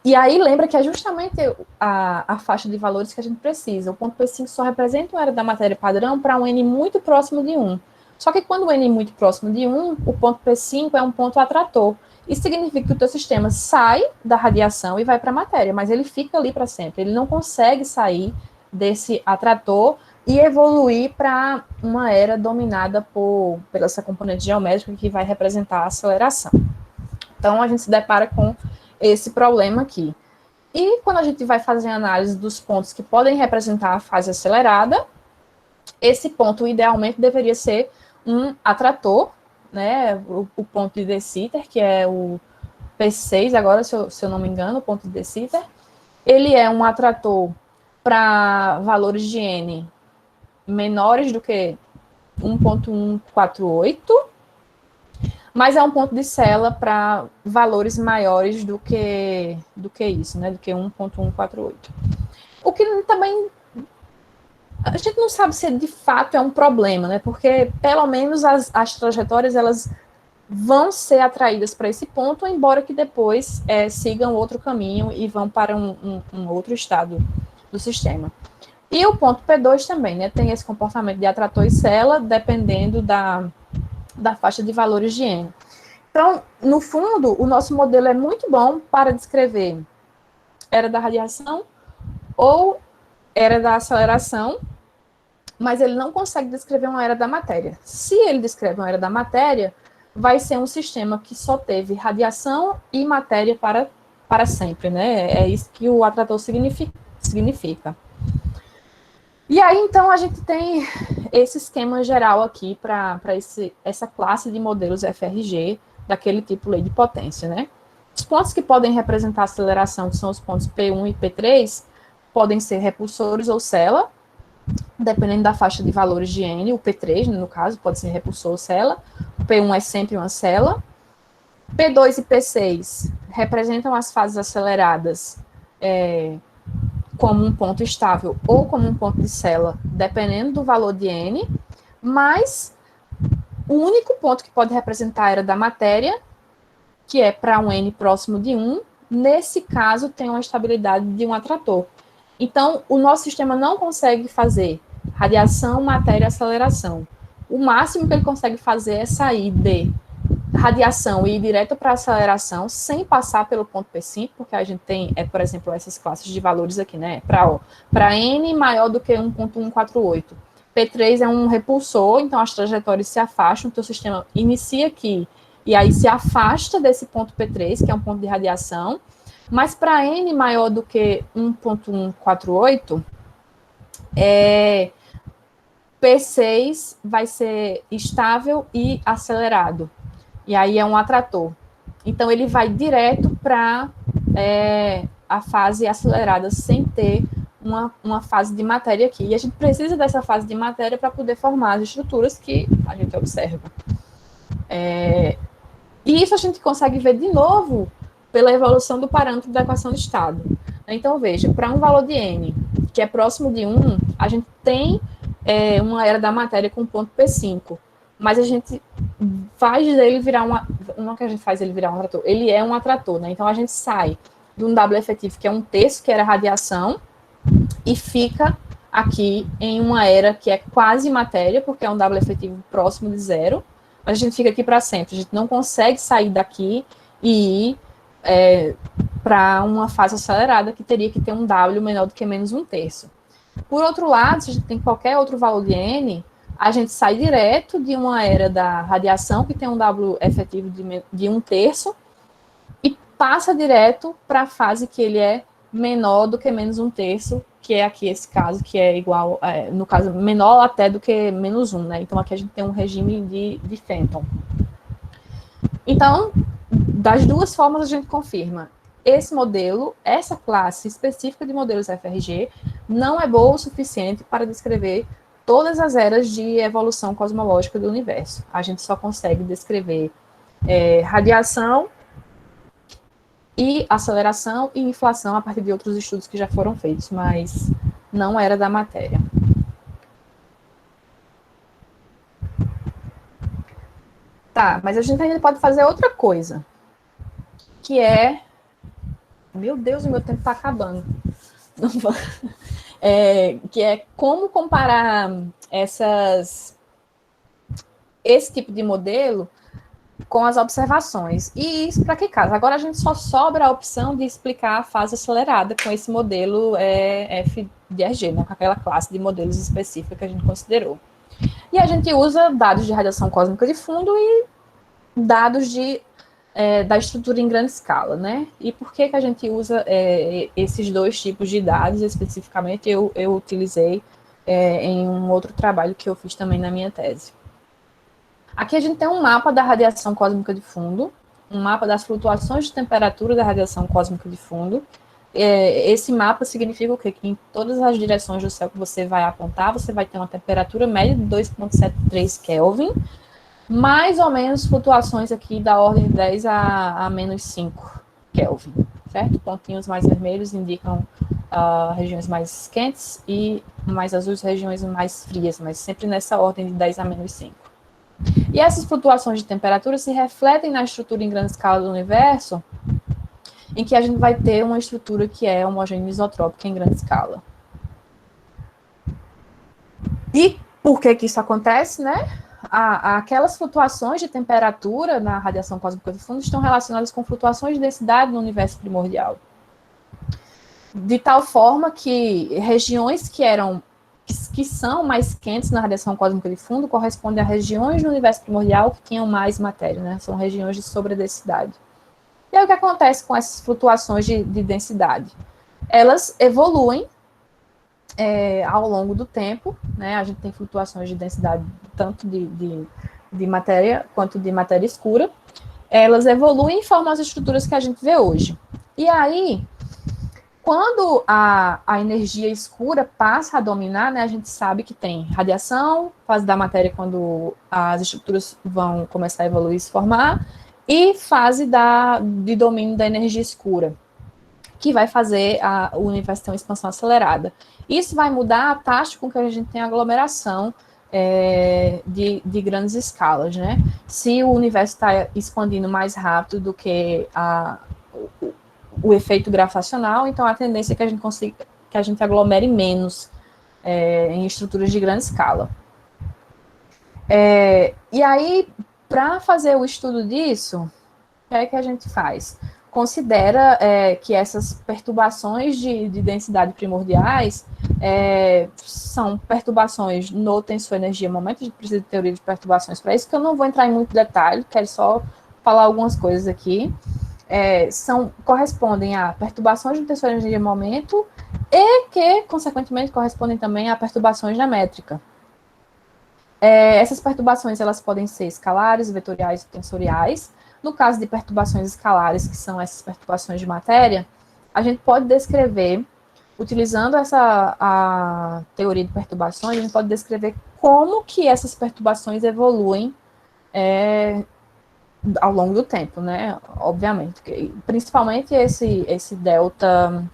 E aí, lembra que é justamente a faixa de valores que a gente precisa. O ponto P5 só representa uma área da matéria padrão para um N muito próximo de 1. Só que quando o N é muito próximo de 1, o ponto P5 é um ponto atrator. Isso significa que o teu sistema sai da radiação e vai para a matéria, mas ele fica ali para sempre. Ele não consegue sair desse atrator e evoluir para uma era dominada pela essa componente geométrica que vai representar a aceleração. Então, a gente se depara com esse problema aqui. E quando a gente vai fazer a análise dos pontos que podem representar a fase acelerada, esse ponto, idealmente, deveria ser um atrator, né? O ponto de de Sitter, que é o P6, agora, se eu não me engano, o ponto de de Sitter. Ele é um atrator para valores de N menores do que 1.148, mas é um ponto de célula para valores maiores do que isso, né? Do que 1.148. O que também a gente não sabe se de fato é um problema, né? Porque pelo menos as trajetórias elas vão ser atraídas para esse ponto, embora que depois sigam outro caminho e vão para um outro estado do sistema. E o ponto P2 também, né? Tem esse comportamento de atrator e célula, dependendo da faixa de valores de N. Então, no fundo, o nosso modelo é muito bom para descrever era da radiação ou era da aceleração, mas ele não consegue descrever uma era da matéria. Se ele descreve uma era da matéria, vai ser um sistema que só teve radiação e matéria para sempre, né? É isso que o atrator significa. E aí, então, a gente tem esse esquema geral aqui para essa classe de modelos FRG, daquele tipo lei de potência, né? Os pontos que podem representar a aceleração, que são os pontos P1 e P3, podem ser repulsores ou célula, dependendo da faixa de valores de N, o P3, no caso, pode ser repulsor ou célula, o P1 é sempre uma célula, P2 e P6 representam as fases aceleradas como um ponto estável ou como um ponto de célula, dependendo do valor de N, mas o único ponto que pode representar a era da matéria, que é para um N próximo de 1, nesse caso tem uma estabilidade de um atrator. Então, o nosso sistema não consegue fazer radiação, matéria e aceleração. O máximo que ele consegue fazer é sair de radiação e ir direto para aceleração, sem passar pelo ponto P5, porque a gente tem, por exemplo, essas classes de valores aqui, né? Para N maior do que 1.148. P3 é um repulsor, então as trajetórias se afastam, então o sistema inicia aqui e aí se afasta desse ponto P3, que é um ponto de radiação, mas para N maior do que 1.148, P6 vai ser estável e acelerado. E aí é um atrator. Então, ele vai direto para a fase acelerada, sem ter uma fase de matéria aqui. E a gente precisa dessa fase de matéria para poder formar as estruturas que a gente observa. E isso a gente consegue ver de novo pela evolução do parâmetro da equação de estado. Então, veja, para um valor de N, que é próximo de 1, a gente tem uma era da matéria com ponto P5. Mas a gente faz ele virar não que a gente faz ele virar um atrator, ele é um atrator, né? Então a gente sai de um W efetivo, que é um terço, que era radiação, e fica aqui em uma era que é quase matéria, porque é um W efetivo próximo de zero, mas a gente fica aqui para sempre, a gente não consegue sair daqui e ir para uma fase acelerada, que teria que ter um W menor do que menos um terço. Por outro lado, se a gente tem qualquer outro valor de N, a gente sai direto de uma era da radiação, que tem um W efetivo de um terço, e passa direto para a fase que ele é menor do que menos um terço, que é aqui esse caso, que é igual, no caso, menor até do que menos um, né? Então, aqui a gente tem um regime de Fenton. Então, das duas formas a gente confirma. Esse modelo, essa classe específica de modelos FRG, não é boa o suficiente para descrever todas as eras de evolução cosmológica do universo. A gente só consegue descrever radiação e aceleração e inflação a partir de outros estudos que já foram feitos, mas não era da matéria. Tá, mas a gente ainda pode fazer outra coisa, que é... Meu Deus, o meu tempo está acabando. Que é como comparar esse tipo de modelo com as observações. E isso para que caso? Agora a gente só sobra a opção de explicar a fase acelerada com esse modelo FDRG, né, com aquela classe de modelos específica que a gente considerou. E a gente usa dados de radiação cósmica de fundo e dados da estrutura em grande escala, né? E por que a gente usa esses dois tipos de dados especificamente? Eu utilizei em um outro trabalho que eu fiz também na minha tese. Aqui a gente tem um mapa da radiação cósmica de fundo, um mapa das flutuações de temperatura da radiação cósmica de fundo. Esse mapa significa o quê? Que em todas as direções do céu que você vai apontar, você vai ter uma temperatura média de 2,73 Kelvin, mais ou menos flutuações aqui da ordem de 10 a menos 5 Kelvin, certo? Pontinhos mais vermelhos indicam regiões mais quentes e mais azuis regiões mais frias, mas sempre nessa ordem de 10 a menos 5. E essas flutuações de temperatura se refletem na estrutura em grande escala do universo, em que a gente vai ter uma estrutura que é homogênea isotrópica em grande escala. E por que isso acontece, né? Aquelas flutuações de temperatura na radiação cósmica de fundo estão relacionadas com flutuações de densidade no universo primordial. De tal forma que regiões que são mais quentes na radiação cósmica de fundo correspondem a regiões do universo primordial que tinham mais matéria, né? São regiões de sobredensidade. E aí o que acontece com essas flutuações de densidade? Elas evoluem ao longo do tempo, né? A gente tem flutuações de densidade tanto de matéria quanto de matéria escura. Elas evoluem e formam as estruturas que a gente vê hoje. E aí, Quando a energia escura passa a dominar, né, a gente sabe que tem radiação, fase da matéria quando as estruturas vão começar a evoluir e se formar, e fase de domínio da energia escura, que vai fazer o universo ter uma expansão acelerada. Isso vai mudar a taxa com que a gente tem aglomeração de grandes escalas, né? Se o universo está expandindo mais rápido do que o efeito gravitacional, então a tendência é que a gente consiga, que a gente aglomere menos em estruturas de grande escala. E aí, para fazer o estudo disso, o que é que a gente faz? Considera que essas perturbações de densidade primordiais são perturbações no tensor-energia-momento. A gente precisa de teoria de perturbações para isso, que eu não vou entrar em muito detalhe, quero só falar algumas coisas aqui. Correspondem a perturbações no tensor-energia-momento e que, consequentemente, correspondem também a perturbações na métrica. Essas perturbações elas podem ser escalares, vetoriais e tensoriais. No caso de perturbações escalares, que são essas perturbações de matéria, a gente pode descrever, utilizando a teoria de perturbações, a gente pode descrever como que essas perturbações evoluem ao longo do tempo, né? Obviamente. Principalmente esse delta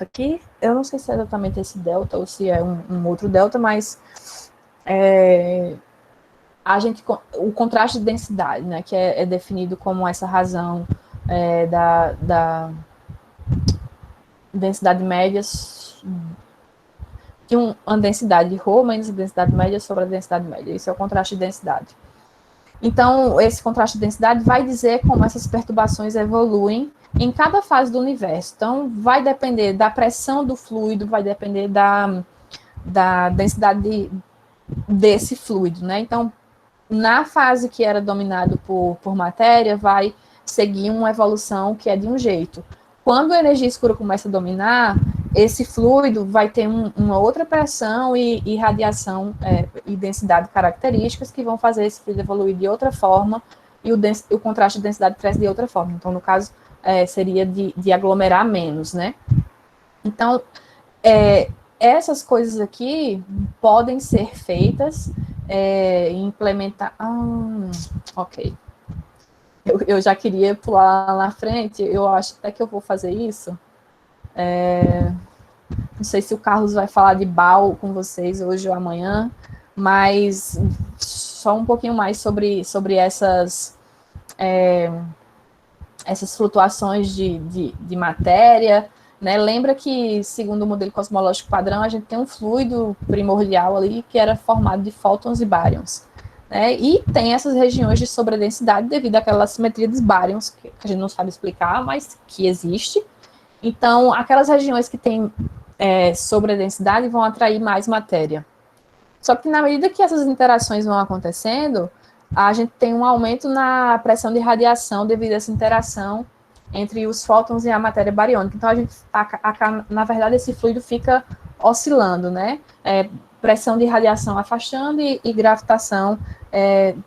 aqui, eu não sei se é exatamente esse delta ou se é um outro delta, mas o contraste de densidade, né, que é definido como essa razão da densidade média de uma densidade de ρ menos a densidade média sobre a densidade média. Isso é o contraste de densidade. Então, esse contraste de densidade vai dizer como essas perturbações evoluem em cada fase do universo. Então, vai depender da pressão do fluido, vai depender da densidade desse fluido, né? Então, na fase que era dominado por matéria, vai seguir uma evolução que é de um jeito. Quando a energia escura começa a dominar, esse fluido vai ter uma outra pressão e radiação e densidade características que vão fazer esse fluido evoluir de outra forma e o contraste de densidade cresce de outra forma. Então, no caso, seria de aglomerar menos, né? Então, essas coisas aqui podem ser feitas implementar. Ok. Eu já queria pular lá na frente, eu acho até que eu vou fazer isso. Não sei se o Carlos vai falar de BAO com vocês hoje ou amanhã, mas só um pouquinho mais sobre essas flutuações de matéria. Né? Lembra que, segundo o modelo cosmológico padrão, a gente tem um fluido primordial ali que era formado de fótons e bárions. Né? E tem essas regiões de sobredensidade devido àquela simetria dos bárions, que a gente não sabe explicar, mas que existe. Então, aquelas regiões que têm sobredensidade vão atrair mais matéria. Só que na medida que essas interações vão acontecendo, a gente tem um aumento na pressão de radiação devido a essa interação entre os fótons e a matéria bariônica. Então, na verdade, esse fluido fica oscilando, né? Pressão de radiação afastando e gravitação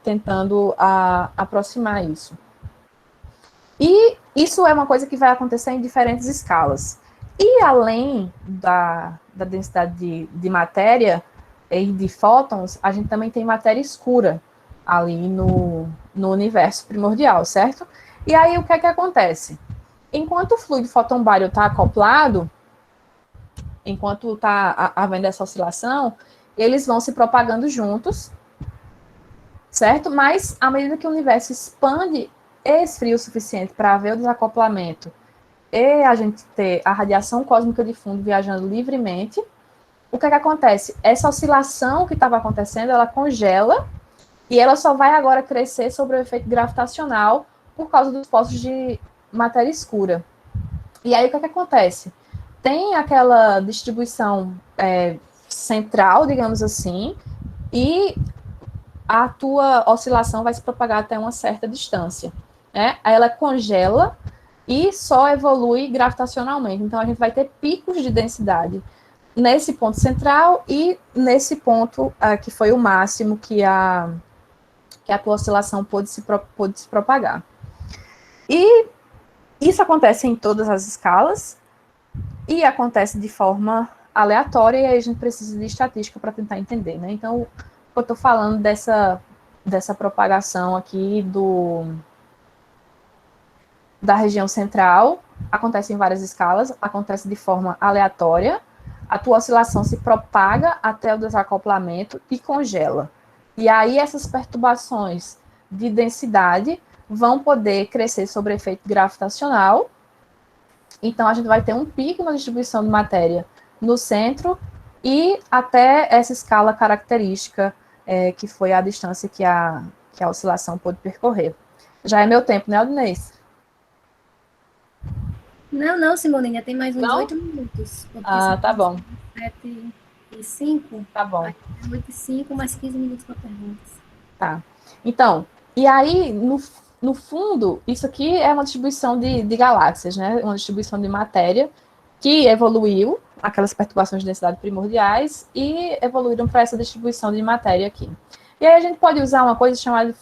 tentando aproximar isso. E isso é uma coisa que vai acontecer em diferentes escalas. E além da densidade de matéria e de fótons, a gente também tem matéria escura ali no universo primordial, certo? E aí, o que é que acontece? Enquanto o fluido fóton-bário está acoplado, enquanto está havendo essa oscilação, eles vão se propagando juntos, certo? Mas, à medida que o universo expande e esfria o suficiente para haver o desacoplamento e a gente ter a radiação cósmica de fundo viajando livremente, o que é que acontece? Essa oscilação que estava acontecendo, ela congela e ela só vai agora crescer sobre o efeito gravitacional por causa dos postos de matéria escura. E aí, o que é que acontece? Tem aquela distribuição central, digamos assim, e a tua oscilação vai se propagar até uma certa distância. Né? Aí ela congela e só evolui gravitacionalmente. Então, a gente vai ter picos de densidade nesse ponto central e nesse ponto que foi o máximo que a tua oscilação pôde se propagar. E isso acontece em todas as escalas, e acontece de forma aleatória, e aí a gente precisa de estatística para tentar entender, né? Então, eu estou falando dessa propagação aqui da região central, acontece em várias escalas, acontece de forma aleatória, a tua oscilação se propaga até o desacoplamento e congela. E aí essas perturbações de densidade vão poder crescer sobre efeito gravitacional. Então a gente vai ter um pico na distribuição de matéria no centro e até essa escala característica, que foi a distância que a oscilação pôde percorrer. Já é meu tempo, né, Aldinês? Não, não, Simone, ainda tem mais uns Não? 8 minutos. Porque Ah, tá bom. 7h05, Tá bom. aí 8h05, mais 15 minutos para perguntas. Tá. Então, e aí, no fundo, isso aqui é uma distribuição de galáxias, né? Uma distribuição de matéria que evoluiu, aquelas perturbações de densidade primordiais, e evoluíram para essa distribuição de matéria aqui. E aí a gente pode usar uma coisa chamada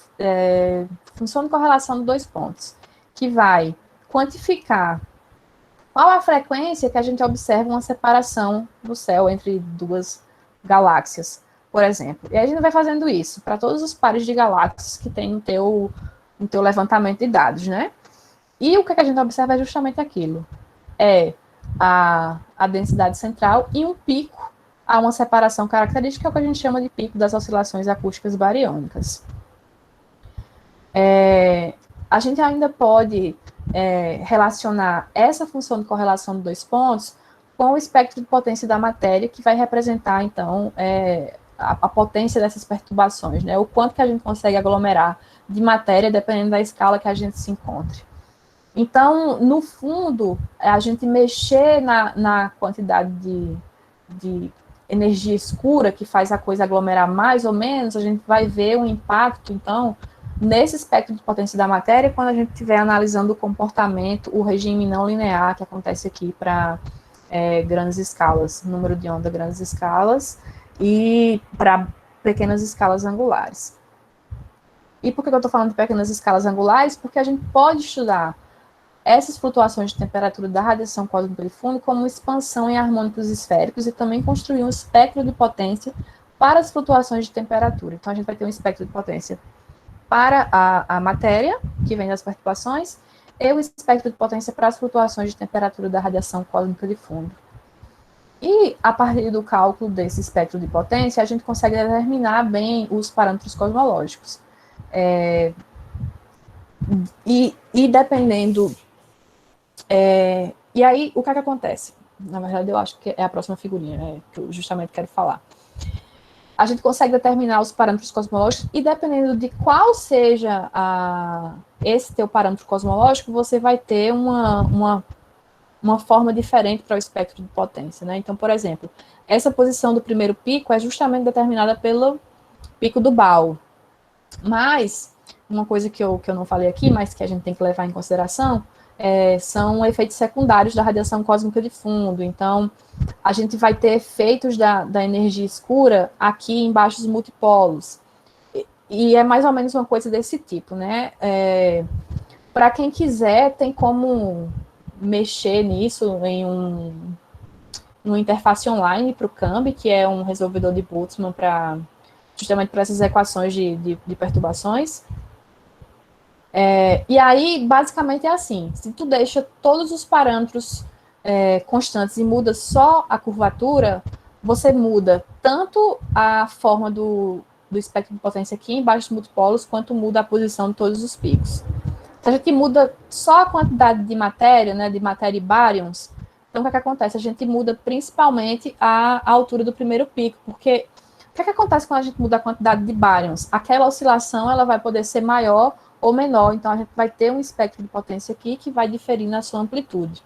função de correlação de dois pontos, que vai quantificar qual a frequência que a gente observa uma separação no céu entre duas galáxias, por exemplo. E aí a gente vai fazendo isso para todos os pares de galáxias que tem no teu levantamento de dados, né? E o que a gente observa é justamente aquilo. É a densidade central e um pico a uma separação característica, que é o que a gente chama de pico das oscilações acústicas bariônicas. A gente ainda pode relacionar essa função de correlação de dois pontos com o espectro de potência da matéria, que vai representar, então, a potência dessas perturbações, né? O quanto que a gente consegue aglomerar de matéria, dependendo da escala que a gente se encontre. Então, no fundo, a gente mexer na quantidade de energia escura, que faz a coisa aglomerar mais ou menos, a gente vai ver um impacto, então, nesse espectro de potência da matéria, quando a gente estiver analisando o comportamento, o regime não linear que acontece aqui para grandes escalas, número de onda grandes escalas, e para pequenas escalas angulares. E por que eu estou falando de pequenas escalas angulares? Porque a gente pode estudar essas flutuações de temperatura da radiação cósmica de fundo como uma expansão em harmônicos esféricos e também construir um espectro de potência para as flutuações de temperatura. Então, a gente vai ter um espectro de potência para a matéria, que vem das perturbações, e o espectro de potência para as flutuações de temperatura da radiação cósmica de fundo. E, a partir do cálculo desse espectro de potência, a gente consegue determinar bem os parâmetros cosmológicos. E dependendo... e aí, o que acontece? Na verdade, eu acho que é a próxima figurinha, que eu justamente quero falar. A gente consegue determinar os parâmetros cosmológicos e, dependendo de qual seja esse teu parâmetro cosmológico, você vai ter uma forma diferente para o espectro de potência, né? Então, por exemplo, essa posição do primeiro pico é justamente determinada pelo pico do BAO. Mas, uma coisa que eu não falei aqui, mas que a gente tem que levar em consideração, são efeitos secundários da radiação cósmica de fundo. Então, a gente vai ter efeitos da energia escura aqui em baixos multipolos. E é mais ou menos uma coisa desse tipo, né? Para quem quiser, tem como mexer nisso em uma interface online para o CAMB, que é um resolvedor de Boltzmann justamente para essas equações de perturbações. E aí, basicamente, é assim. Se tu deixa todos os parâmetros constantes e muda só a curvatura, você muda tanto a forma do espectro de potência aqui em baixos multipolos, quanto muda a posição de todos os picos. Se a gente muda só a quantidade de matéria, né, de matéria e baryons, então o que acontece? A gente muda principalmente a altura do primeiro pico, porque o que acontece quando a gente muda a quantidade de baryons? Aquela oscilação ela vai poder ser maior ou menor, então a gente vai ter um espectro de potência aqui que vai diferir na sua amplitude.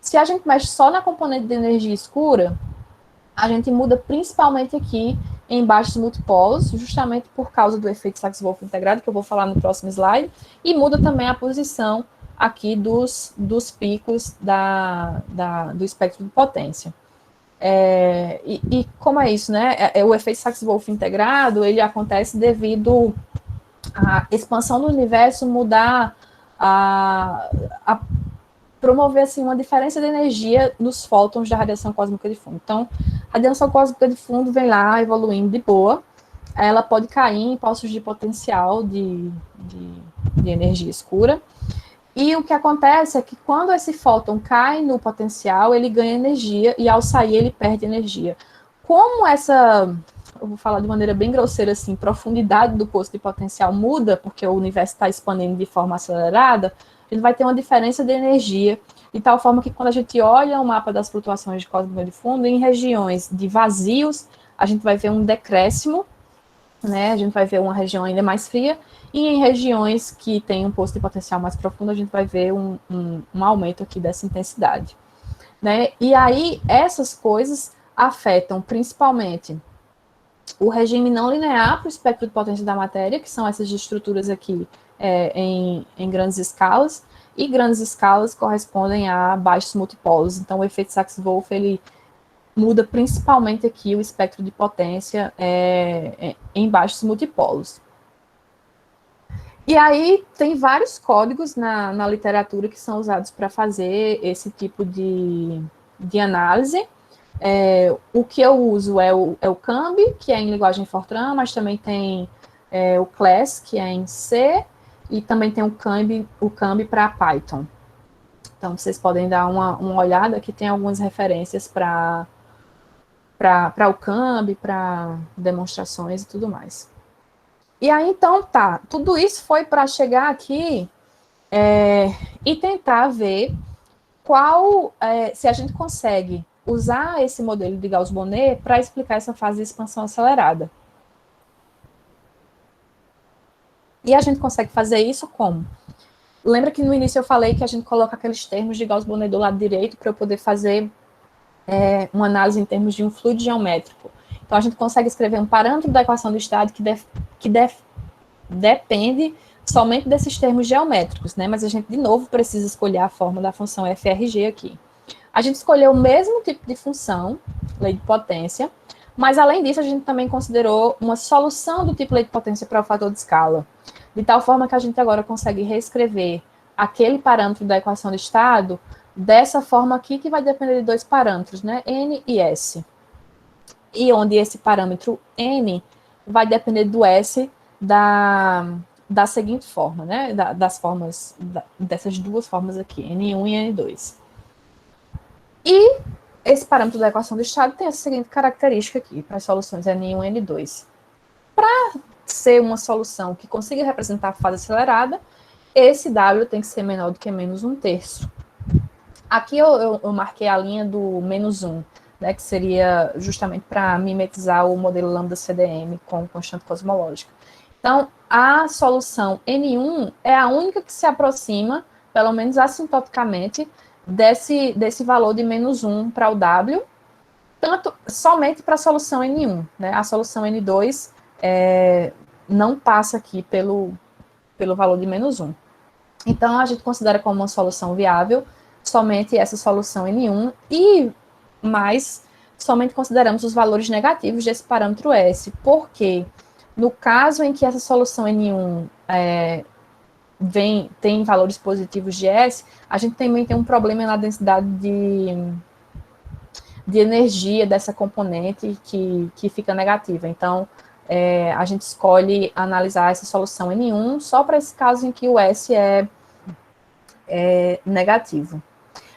Se a gente mexe só na componente de energia escura, a gente muda principalmente aqui em baixos multipolos, justamente por causa do efeito Sachs-Wolff integrado, que eu vou falar no próximo slide, e muda também a posição aqui dos picos do espectro de potência. E como é isso, né? O efeito Sachs-Wolff integrado, ele acontece devido à expansão do universo mudar a promover assim, uma diferença de energia nos fótons da radiação cósmica de fundo. Então, a radiação cósmica de fundo vem lá evoluindo de boa, ela pode cair em poços de potencial de energia escura, e o que acontece é que quando esse fóton cai no potencial, ele ganha energia, e ao sair ele perde energia. Como eu vou falar de maneira bem grosseira assim, profundidade do poço de potencial muda, porque o universo está expandindo de forma acelerada, ele vai ter uma diferença de energia, de tal forma que quando a gente olha o mapa das flutuações de cósmica de fundo, em regiões de vazios, a gente vai ver um decréscimo, né? A gente vai ver uma região ainda mais fria, e em regiões que tem um poço de potencial mais profundo, a gente vai ver um aumento aqui dessa intensidade, né? E aí, essas coisas afetam principalmente o regime não linear para o espectro de potência da matéria, que são essas estruturas aqui em grandes escalas, e grandes escalas correspondem a baixos multipolos. Então, o efeito Sachs-Wolff, ele muda principalmente aqui o espectro de potência em baixos multipolos. E aí tem vários códigos na literatura que são usados para fazer esse tipo de análise. O que eu uso é o CAMB, que é em linguagem Fortran, mas também tem o Class, que é em C, e também tem o CAMB para Python. Então, vocês podem dar uma olhada, que tem algumas referências para o CAMB, para demonstrações e tudo mais. E aí, então, tá, tudo isso foi para chegar aqui e tentar ver se a gente consegue usar esse modelo de Gauss-Bonnet para explicar essa fase de expansão acelerada. E a gente consegue fazer isso como? Lembra que no início eu falei que a gente coloca aqueles termos de Gauss-Bonnet do lado direito para eu poder fazer uma análise em termos de um fluido geométrico. Então, a gente consegue escrever um parâmetro da equação do estado que depende somente desses termos geométricos, né? Mas a gente, de novo, precisa escolher a forma da função FRG aqui. A gente escolheu o mesmo tipo de função, lei de potência, mas, além disso, a gente também considerou uma solução do tipo lei de potência para o fator de escala, de tal forma que a gente agora consegue reescrever aquele parâmetro da equação de estado dessa forma aqui, que vai depender de dois parâmetros, né? N e S. E onde esse parâmetro N vai depender do S da seguinte forma, né? Dessas duas formas aqui, N1 e N2. E esse parâmetro da equação do estado tem essa seguinte característica aqui, para as soluções N1 e N2. Para ser uma solução que consiga representar a fase acelerada, esse W tem que ser menor do que menos 1/3. Aqui eu marquei a linha do -1, né, que seria justamente para mimetizar o modelo lambda CDM com constante cosmológica. Então, a solução N1 é a única que se aproxima, pelo menos assintoticamente, desse valor de -1 para o W, tanto somente para a solução N1. Né? A solução N2 não passa aqui pelo valor de -1. Então, a gente considera como uma solução viável somente essa solução N1 e mais somente consideramos os valores negativos desse parâmetro S, porque no caso em que essa solução N1 tem valores positivos de S, a gente também tem um problema na densidade de energia dessa componente que fica negativa. Então, a gente escolhe analisar essa solução N1 só para esse caso em que o S é negativo.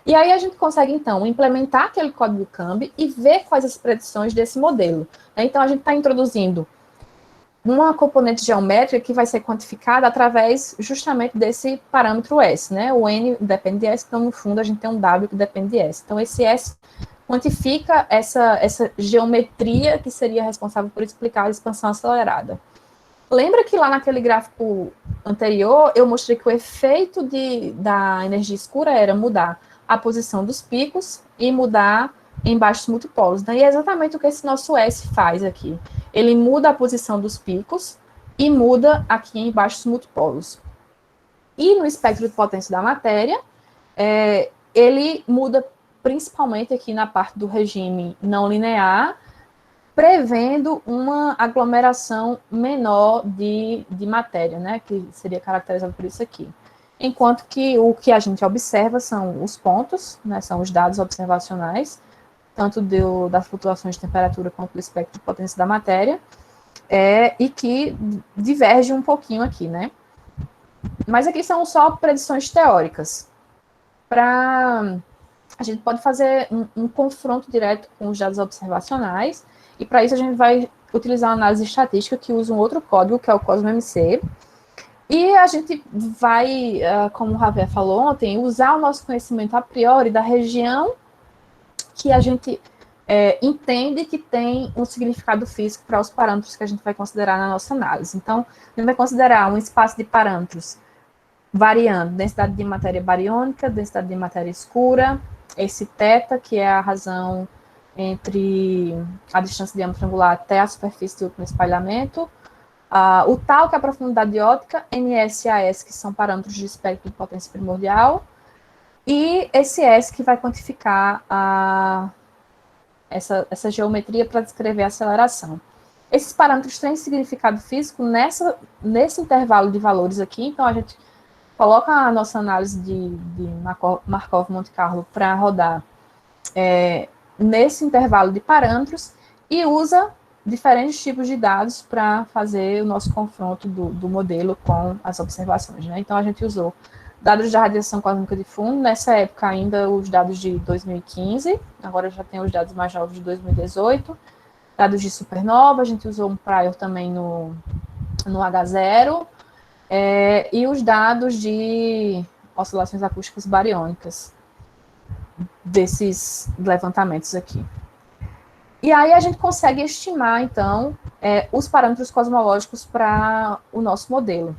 E aí a gente consegue, então, implementar aquele código CAMB e ver quais as predições desse modelo. Então, a gente está introduzindo uma componente geométrica que vai ser quantificada através justamente desse parâmetro S, né? O N depende de S, então, no fundo, a gente tem um W que depende de S. Então, esse S quantifica essa geometria que seria responsável por explicar a expansão acelerada. Lembra que lá naquele gráfico anterior, eu mostrei que o efeito da energia escura era mudar a posição dos picos e mudar em baixos multipolos. Né? E é exatamente o que esse nosso S faz aqui. Ele muda a posição dos picos e muda aqui em baixos multipolos. E no espectro de potência da matéria, ele muda principalmente aqui na parte do regime não linear, prevendo uma aglomeração menor de matéria, né, que seria caracterizado por isso aqui. enquanto que o que a gente observa são os pontos, né, são os dados observacionais, tanto das flutuações de temperatura quanto do espectro de potência da matéria, e que diverge um pouquinho aqui, né? Mas aqui são só predições teóricas. A gente pode fazer um confronto direto com os dados observacionais, e para isso a gente vai utilizar uma análise estatística que usa um outro código, que é o COSMO-MC, e a gente vai, como o Javier falou ontem, usar o nosso conhecimento a priori da região que a gente entende que tem um significado físico para os parâmetros que a gente vai considerar na nossa análise. Então, a gente vai considerar um espaço de parâmetros variando densidade de matéria bariônica, densidade de matéria escura, esse θ, que é a razão entre a distância de diâmetro angular até a superfície de último espalhamento, o tal, que é a profundidade óptica, NS e AS, que são parâmetros de espectro de potência primordial, e esse S que vai quantificar essa geometria para descrever a aceleração. Esses parâmetros têm significado físico nesse intervalo de valores aqui, então a gente coloca a nossa análise de Markov-Monte Carlo para rodar nesse intervalo de parâmetros e usa diferentes tipos de dados para fazer o nosso confronto do modelo com as observações, né? Então, a gente usou dados da radiação cósmica de fundo, nessa época ainda os dados de 2015, agora já tem os dados mais novos de 2018, dados de supernova, a gente usou um prior também no H0, e os dados de oscilações acústicas bariônicas, desses levantamentos aqui. E aí a gente consegue estimar, então, os parâmetros cosmológicos para o nosso modelo.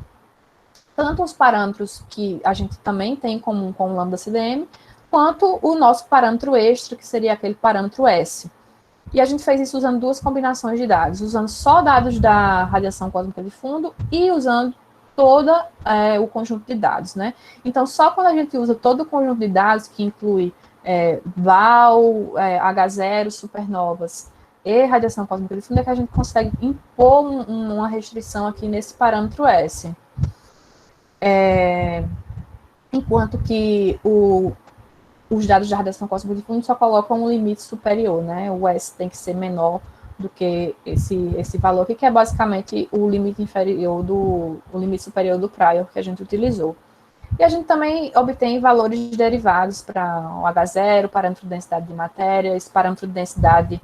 Tanto os parâmetros que a gente também tem em comum com o lambda CDM, quanto o nosso parâmetro extra, que seria aquele parâmetro S. E a gente fez isso usando duas combinações de dados, usando só dados da radiação cósmica de fundo e usando todo o conjunto de dados, né? Então, só quando a gente usa todo o conjunto de dados, que inclui VAL, H0, supernovas e radiação cósmica de fundo, é que a gente consegue impor uma restrição aqui nesse parâmetro S. Enquanto que os dados de radiação cósmica de fundo só colocam um limite superior, né? O S tem que ser menor do que esse valor aqui, que é basicamente o limite inferior o limite superior do prior que a gente utilizou. E a gente também obtém valores derivados para o H0, parâmetro de densidade de matéria, esse parâmetro de densidade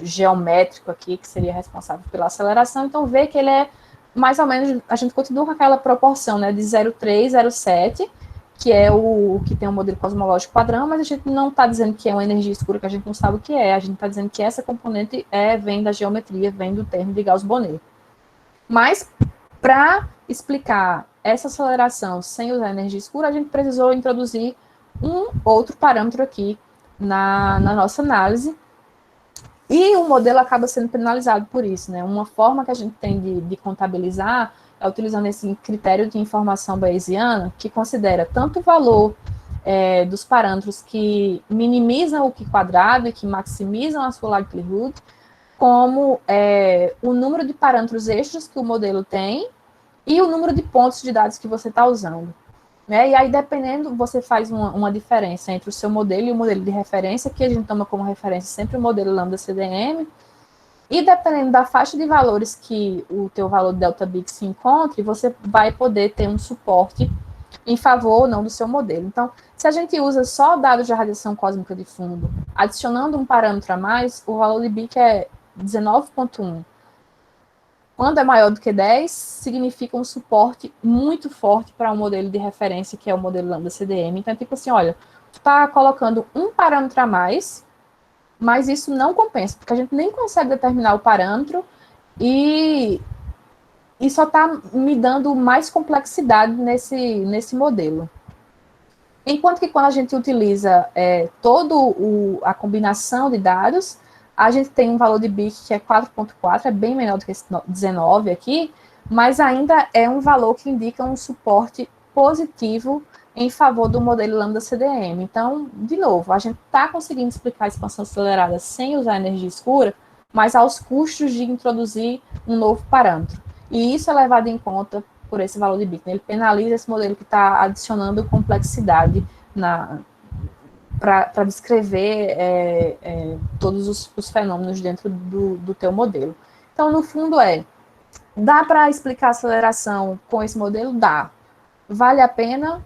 geométrico aqui, que seria responsável pela aceleração. Então, vê que ele é mais ou menos, a gente continua com aquela proporção, né, de 0,3, 0,7, que é o que tem um modelo cosmológico padrão, mas a gente não está dizendo que é uma energia escura que a gente não sabe o que é, a gente está dizendo que essa componente vem da geometria, vem do termo de Gauss-Bonnet. Mas, para explicar essa aceleração sem usar energia escura, a gente precisou introduzir um outro parâmetro aqui na nossa análise, e o modelo acaba sendo penalizado por isso, né? Uma forma que a gente tem de contabilizar é utilizando esse critério de informação bayesiana, que considera tanto o valor dos parâmetros que minimizam o Q quadrado e que maximizam a sua likelihood, como o número de parâmetros extras que o modelo tem e o número de pontos de dados que você está usando. Né? E aí, dependendo, você faz uma diferença entre o seu modelo e o modelo de referência, que a gente toma como referência sempre o modelo lambda CDM, e dependendo da faixa de valores que o teu valor delta bit se encontre, você vai poder ter um suporte em favor ou não do seu modelo. Então, se a gente usa só dados de radiação cósmica de fundo, adicionando um parâmetro a mais, o valor de bit é 19,1. Quando é maior do que 10, significa um suporte muito forte para um modelo de referência, que é o modelo lambda CDM. Então, é tipo assim, olha, tu está colocando um parâmetro a mais, mas isso não compensa, porque a gente nem consegue determinar o parâmetro e só está me dando mais complexidade nesse modelo. Enquanto que quando a gente utiliza toda a combinação de dados, a gente tem um valor de bit que é 4,4, é bem menor do que esse 19 aqui, mas ainda é um valor que indica um suporte positivo em favor do modelo lambda CDM. Então, de novo, a gente está conseguindo explicar a expansão acelerada sem usar energia escura, mas aos custos de introduzir um novo parâmetro. E isso é levado em conta por esse valor de Bic, né? Ele penaliza esse modelo que está adicionando complexidade para descrever todos os fenômenos dentro do teu modelo. Então, no fundo, dá para explicar a aceleração com esse modelo? Dá. Vale a pena,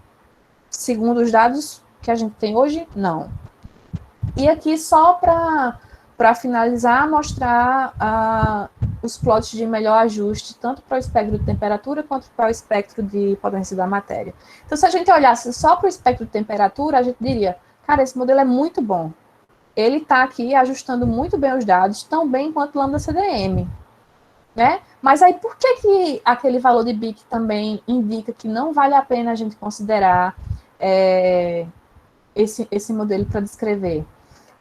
segundo os dados que a gente tem hoje? Não. E aqui, só para finalizar, mostrar os plots de melhor ajuste, tanto para o espectro de temperatura, quanto para o espectro de potência da matéria. Então, se a gente olhasse só para o espectro de temperatura, a gente diria, cara, esse modelo é muito bom. Ele está aqui ajustando muito bem os dados, tão bem quanto o Lambda CDM. Né? Mas aí, por que aquele valor de Bic também indica que não vale a pena a gente considerar esse modelo para descrever?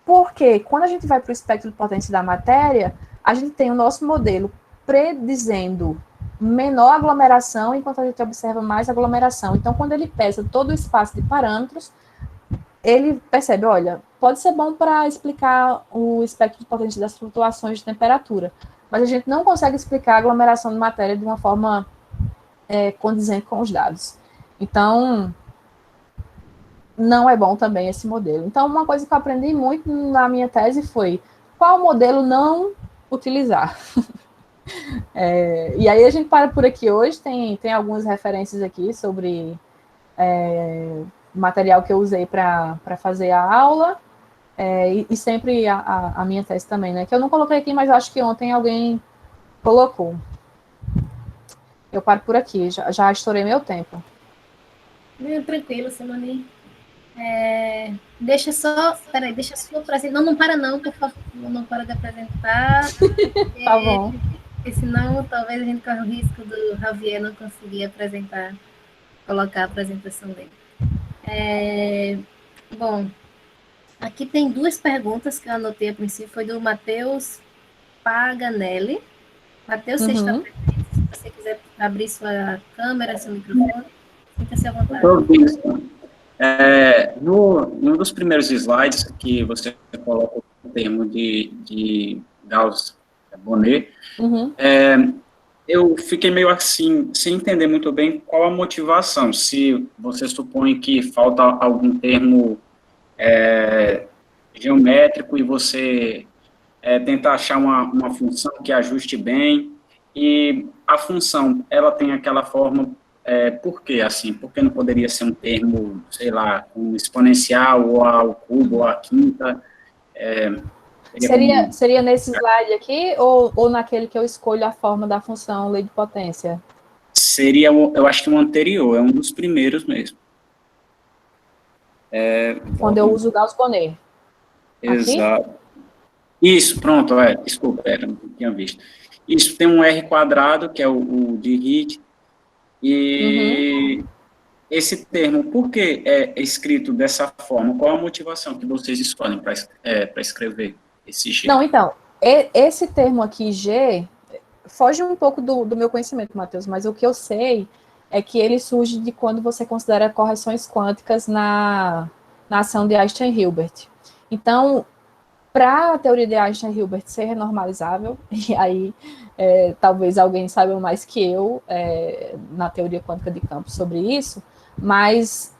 Porque quando a gente vai para o espectro de potência da matéria, a gente tem o nosso modelo predizendo menor aglomeração, enquanto a gente observa mais aglomeração. Então, quando ele pesa todo o espaço de parâmetros, ele percebe, olha, pode ser bom para explicar o espectro de potência das flutuações de temperatura, mas a gente não consegue explicar a aglomeração de matéria de uma forma condizente com os dados. Então, não é bom também esse modelo. Então, uma coisa que eu aprendi muito na minha tese foi qual modelo não utilizar. E aí a gente para por aqui hoje, tem algumas referências aqui sobre material que eu usei para fazer a aula, e sempre a minha tese também, né? Que eu não coloquei aqui, mas eu acho que ontem alguém colocou. Eu paro por aqui, já estourei meu tempo. Tranquilo, Simone. Deixa só apresentar. Não para não, por favor, não para de apresentar. Tá bom. Porque senão talvez a gente corra o risco do Javier não conseguir colocar a apresentação dele. Bom, aqui tem duas perguntas que eu anotei a princípio, foi do Matheus Paganelli. Matheus, você está presente? Se você quiser abrir sua câmera, seu microfone, sinta-se à vontade. Num dos primeiros slides que você coloca o termo de Gauss-Bonnet, eu fiquei meio assim, sem entender muito bem qual a motivação, se você supõe que falta algum termo geométrico e você tenta achar uma função que ajuste bem, e a função, ela tem aquela forma, por quê, assim? Por que não poderia ser um termo, sei lá, um exponencial, ou ao cubo, ou à quinta? Seria nesse slide aqui, ou naquele que eu escolho a forma da função lei de potência? Seria, eu acho que um anterior, é um dos primeiros mesmo. Quando eu uso o Gauss-Bonnet. Exato. Aqui? Isso, pronto, desculpa, não tinha visto. Isso, tem um R quadrado, que é o de Hit, e esse termo, por que é escrito dessa forma? Qual a motivação que vocês escolhem para escrever esse G? Não, então, esse termo aqui, G, foge um pouco do meu conhecimento, Matheus, mas o que eu sei é que ele surge de quando você considera correções quânticas na ação de Einstein-Hilbert. Então, para a teoria de Einstein-Hilbert ser renormalizável, e aí talvez alguém saiba mais que eu na teoria quântica de campos sobre isso, mas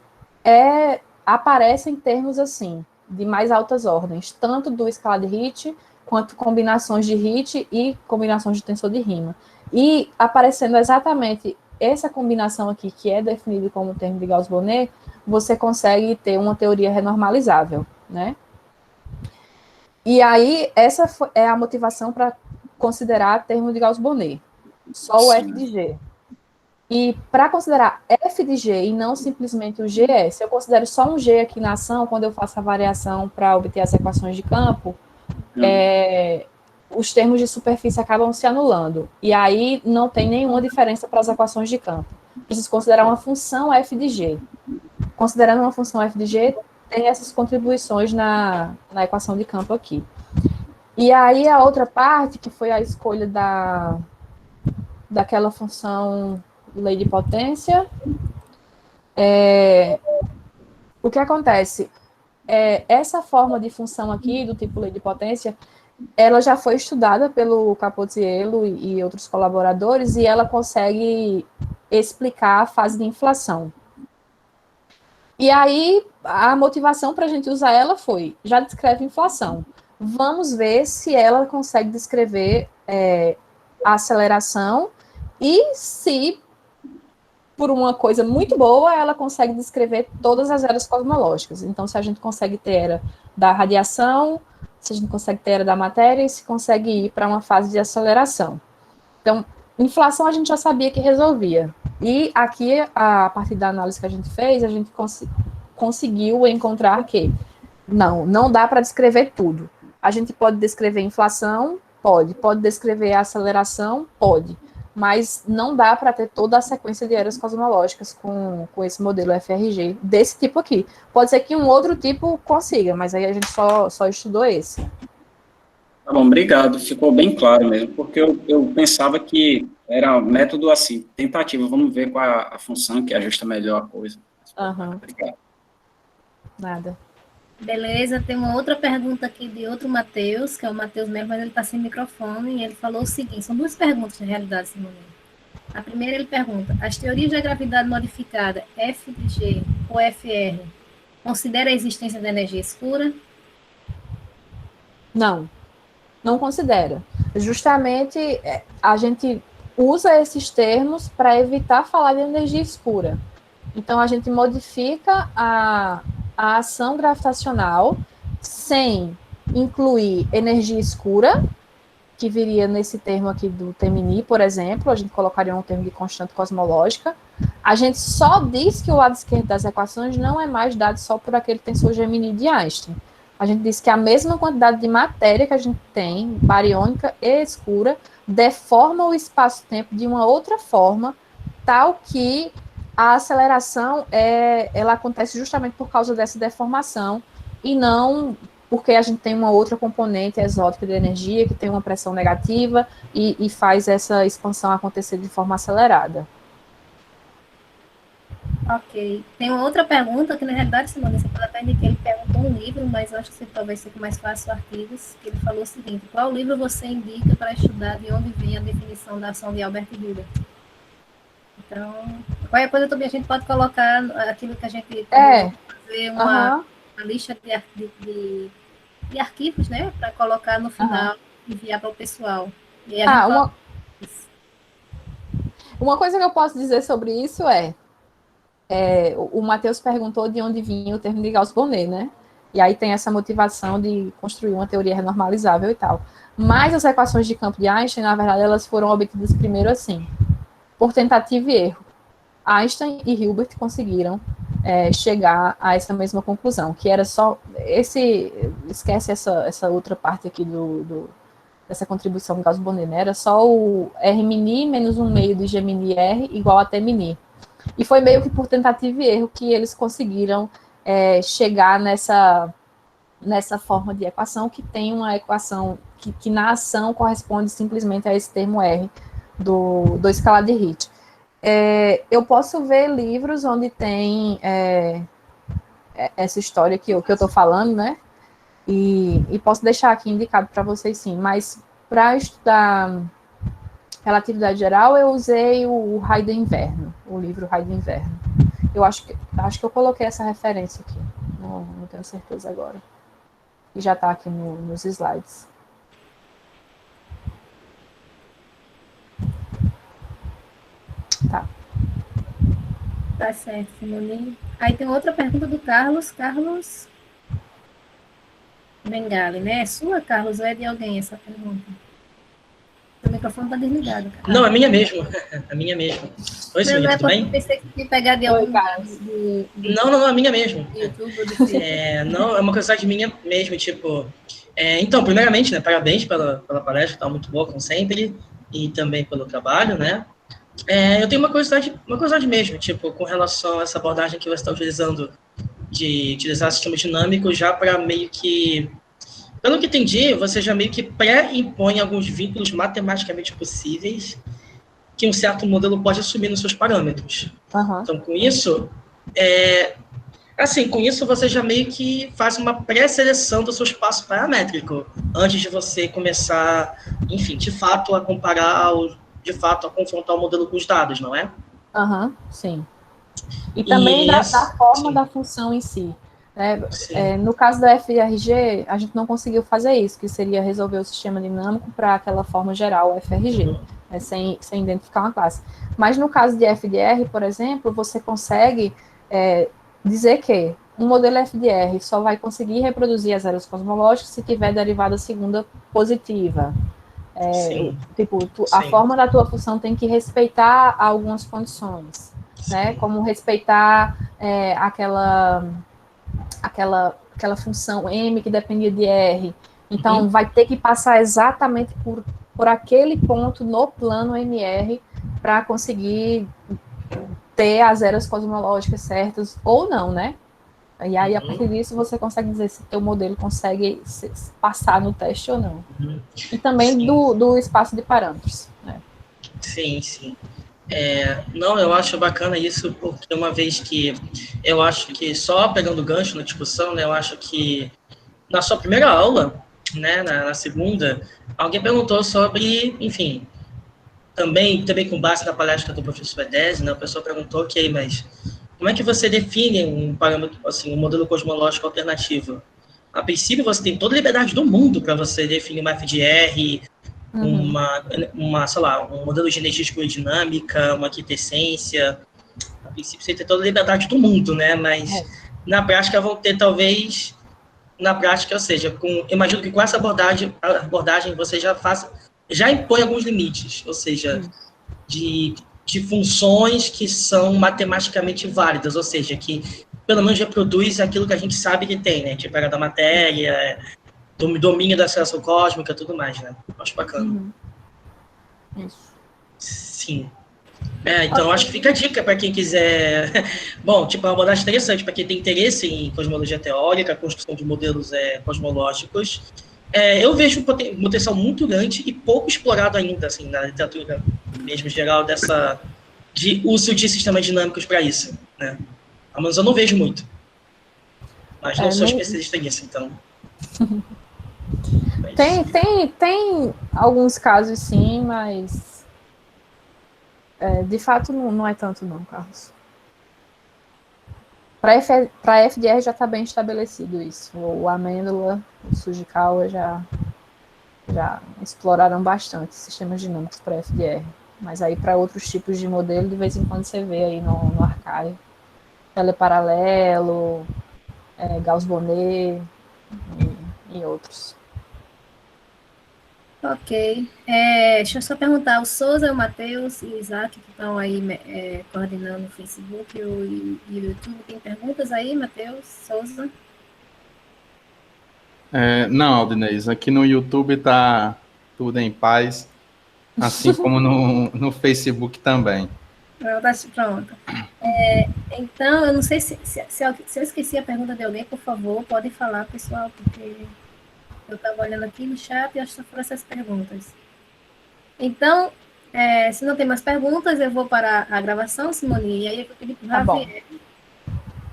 aparecem termos assim, de mais altas ordens, tanto do escala de Hit, quanto combinações de Hit e combinações de tensor de Riemann. E aparecendo exatamente essa combinação aqui, que é definida como termo de Gauss-Bonnet, você consegue ter uma teoria renormalizável, né? E aí, essa é a motivação para considerar termo de Gauss-Bonnet, só o F de G. E para considerar F de G e não simplesmente o GS, se eu considero só um G aqui na ação, quando eu faço a variação para obter as equações de campo, os termos de superfície acabam se anulando. E aí não tem nenhuma diferença para as equações de campo. Preciso considerar uma função F de G. Considerando uma função F de G, tem essas contribuições na equação de campo aqui. E aí a outra parte, que foi a escolha daquela função lei de potência, o que acontece? Essa forma de função aqui, do tipo lei de potência, ela já foi estudada pelo Capozziello e outros colaboradores, e ela consegue explicar a fase de inflação. E aí, a motivação para a gente usar ela foi, já descreve inflação. Vamos ver se ela consegue descrever a aceleração e se, por uma coisa muito boa, ela consegue descrever todas as eras cosmológicas. Então, se a gente consegue ter era da radiação, se a gente consegue ter era da matéria e se consegue ir para uma fase de aceleração. Então, inflação a gente já sabia que resolvia. E aqui, a partir da análise que a gente fez, a gente conseguiu encontrar que não dá para descrever tudo. A gente pode descrever inflação? Pode descrever a aceleração? Pode. Mas não dá para ter toda a sequência de eras cosmológicas com esse modelo FRG, desse tipo aqui. Pode ser que um outro tipo consiga, mas aí a gente só estudou esse. Tá bom, obrigado. Ficou bem claro mesmo, porque eu pensava que era um método assim, tentativa, vamos ver qual é a função que ajusta melhor a coisa. Uhum. Obrigado. Nada. Beleza, tem uma outra pergunta aqui de outro Matheus, que é o Matheus mesmo, mas ele está sem microfone, e ele falou o seguinte, são duas perguntas, na realidade, Simone. A primeira, ele pergunta, as teorias da gravidade modificada, F de G ou FR, considera a existência da energia escura? Não considera. Justamente, a gente usa esses termos para evitar falar de energia escura. Então, a gente modifica a ação gravitacional sem incluir energia escura, que viria nesse termo aqui do Temini, por exemplo, a gente colocaria um termo de constante cosmológica. A gente só diz que o lado esquerdo das equações não é mais dado só por aquele tensor Gemini de Einstein. A gente diz que a mesma quantidade de matéria que a gente tem, bariônica e escura, deforma o espaço-tempo de uma outra forma, tal que a aceleração ela acontece justamente por causa dessa deformação e não porque a gente tem uma outra componente exótica de energia que tem uma pressão negativa e faz essa expansão acontecer de forma acelerada. Ok. Tem uma outra pergunta que, na realidade, Simone, você pode até indicar, ele perguntou um livro, mas eu acho que talvez seja mais fácil artigos, que ele falou o seguinte, qual livro você indica para estudar de onde vem a definição da ação de Albert Hilbert? Então, qualquer coisa também a gente pode colocar aquilo que a gente fazer uma lista de arquivos, né, para colocar no final e enviar para o pessoal. E uma coisa que eu posso dizer sobre isso o Matheus perguntou de onde vinha o termo de Gauss-Bonnet, né? E aí tem essa motivação de construir uma teoria renormalizável e tal. Mas as equações de campo de Einstein, na verdade, elas foram obtidas primeiro assim, por tentativa e erro. Einstein e Hilbert conseguiram chegar a essa mesma conclusão, que era só esquece essa outra parte aqui dessa contribuição do Gauss-Bonnet, né? Era só o R mini menos 1/2 de G mini R igual a T mini. E foi meio que por tentativa e erro que eles conseguiram chegar nessa forma de equação, que tem uma equação que na ação corresponde simplesmente a esse termo R do escalar de Ritch. Eu posso ver livros onde tem essa história que eu estou falando, né? E posso deixar aqui indicado para vocês sim, mas para estudar relatividade geral, eu usei o Raio do Inverno, o livro Raio do Inverno. Eu acho que eu coloquei essa referência aqui, não tenho certeza agora. E já está aqui nos slides. Tá. Tá certo, Simone. Aí tem outra pergunta do Carlos Bengali, né? É sua, Carlos, ou é de alguém essa pergunta? O microfone está desligado, cara. Não, é minha mesmo. A minha mesmo. Oi, Simone, tudo bem? Eu pensei que tinha pegado de algum Não, a minha mesmo. YouTube ou não, é uma curiosidade minha mesmo, tipo... então, primeiramente, né, parabéns pela palestra, tá muito boa, como sempre, e também pelo trabalho, né? Eu tenho uma curiosidade mesmo, tipo, com relação a essa abordagem que você está utilizando de utilizar sistemas dinâmicos já para meio que... Pelo que entendi, você já meio que pré-impõe alguns vínculos matematicamente possíveis que um certo modelo pode assumir nos seus parâmetros. Uhum. Então, com isso, com isso você já meio que faz uma pré-seleção do seu espaço paramétrico, antes de você começar, enfim, de fato, a comparar, de fato, a confrontar o modelo com os dados, não é? Aham, sim. E também da forma sim, da função em si. Né? sim. No caso da FRG, a gente não conseguiu fazer isso, que seria resolver o sistema dinâmico para aquela forma geral, FRG, Uhum. né? sem identificar uma classe. Mas no caso de FDR, por exemplo, você consegue dizer que um modelo FDR só vai conseguir reproduzir as eras cosmológicas se tiver derivada segunda positiva. Sim, A sim, forma da tua função tem que respeitar algumas condições, né? sim. Como respeitar aquela função M que dependia de R. Então, Uhum. vai ter que passar exatamente por aquele ponto no plano MR para conseguir ter as eras cosmológicas certas ou não, né? E aí, a Uhum. partir disso, você consegue dizer se teu modelo consegue passar no teste ou não. Uhum. E também Sim, do espaço de parâmetros, né? sim, sim. Não, eu acho bacana isso, porque uma vez que eu acho que, só pegando gancho na discussão, né, eu acho que na sua primeira aula, né, na segunda, alguém perguntou sobre, enfim, também com base na palestra do professor Edésio, né, o pessoal perguntou, ok, mas como é que você define um parâmetro, assim, um modelo cosmológico alternativo? A princípio, você tem toda a liberdade do mundo para você definir uma FDR, Uhum. sei lá, um modelo genetístico e dinâmica, uma quintessência. A princípio, você tem toda a liberdade do mundo, né? Mas na prática vão ter, talvez, na prática, ou seja, imagino que com essa abordagem você já impõe alguns limites, ou seja, Isso. de funções que são matematicamente válidas, ou seja, que pelo menos reproduz aquilo que a gente sabe que tem, né? Tipo, era da matéria, do domínio da aceleração cósmica, tudo mais, né? Acho bacana. Uhum. Isso. Sim. Então acho que Ok. fica a dica para quem quiser. Bom, tipo, é uma abordagem interessante para quem tem interesse em cosmologia teórica, construção de modelos cosmológicos. Eu vejo um potencial muito grande e pouco explorado ainda, assim, na literatura mesmo geral, de uso de sistemas dinâmicos para isso, né? Pelo menos eu não vejo muito, mas não sou No, especialista nisso, então. Mas, tem alguns casos sim, mas de fato não é tanto não, Carlos. Para FDR já está bem estabelecido isso. O Amêndola, o Sujikawa já exploraram bastante sistemas dinâmicos para FDR. Mas aí para outros tipos de modelo, de vez em quando você vê aí no archive. Teleparalelo, Gauss-Bonnet e outros. Ok. Deixa eu só perguntar, o Souza, o Matheus e o Isaac, que estão aí coordenando o Facebook e o YouTube, tem perguntas aí, Matheus, Souza? Não, Aldinez, aqui no YouTube tá tudo em paz, assim como no Facebook também. Pronto. Então, eu não sei se eu esqueci a pergunta de alguém, por favor, podem falar, pessoal, porque eu estava olhando aqui no chat e acho que só foram essas perguntas. Então, se não tem mais perguntas, eu vou para a gravação, Simone, e aí eu vou pedir para o Tá bom. Javier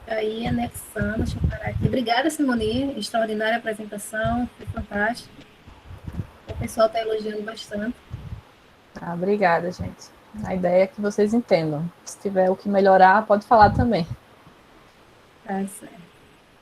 aí anexando, deixa eu parar aqui. Obrigada, Simone, extraordinária apresentação, foi fantástico. O pessoal está elogiando bastante. Obrigada, gente. A ideia é que vocês entendam. Se tiver o que melhorar, pode falar também. Tá certo.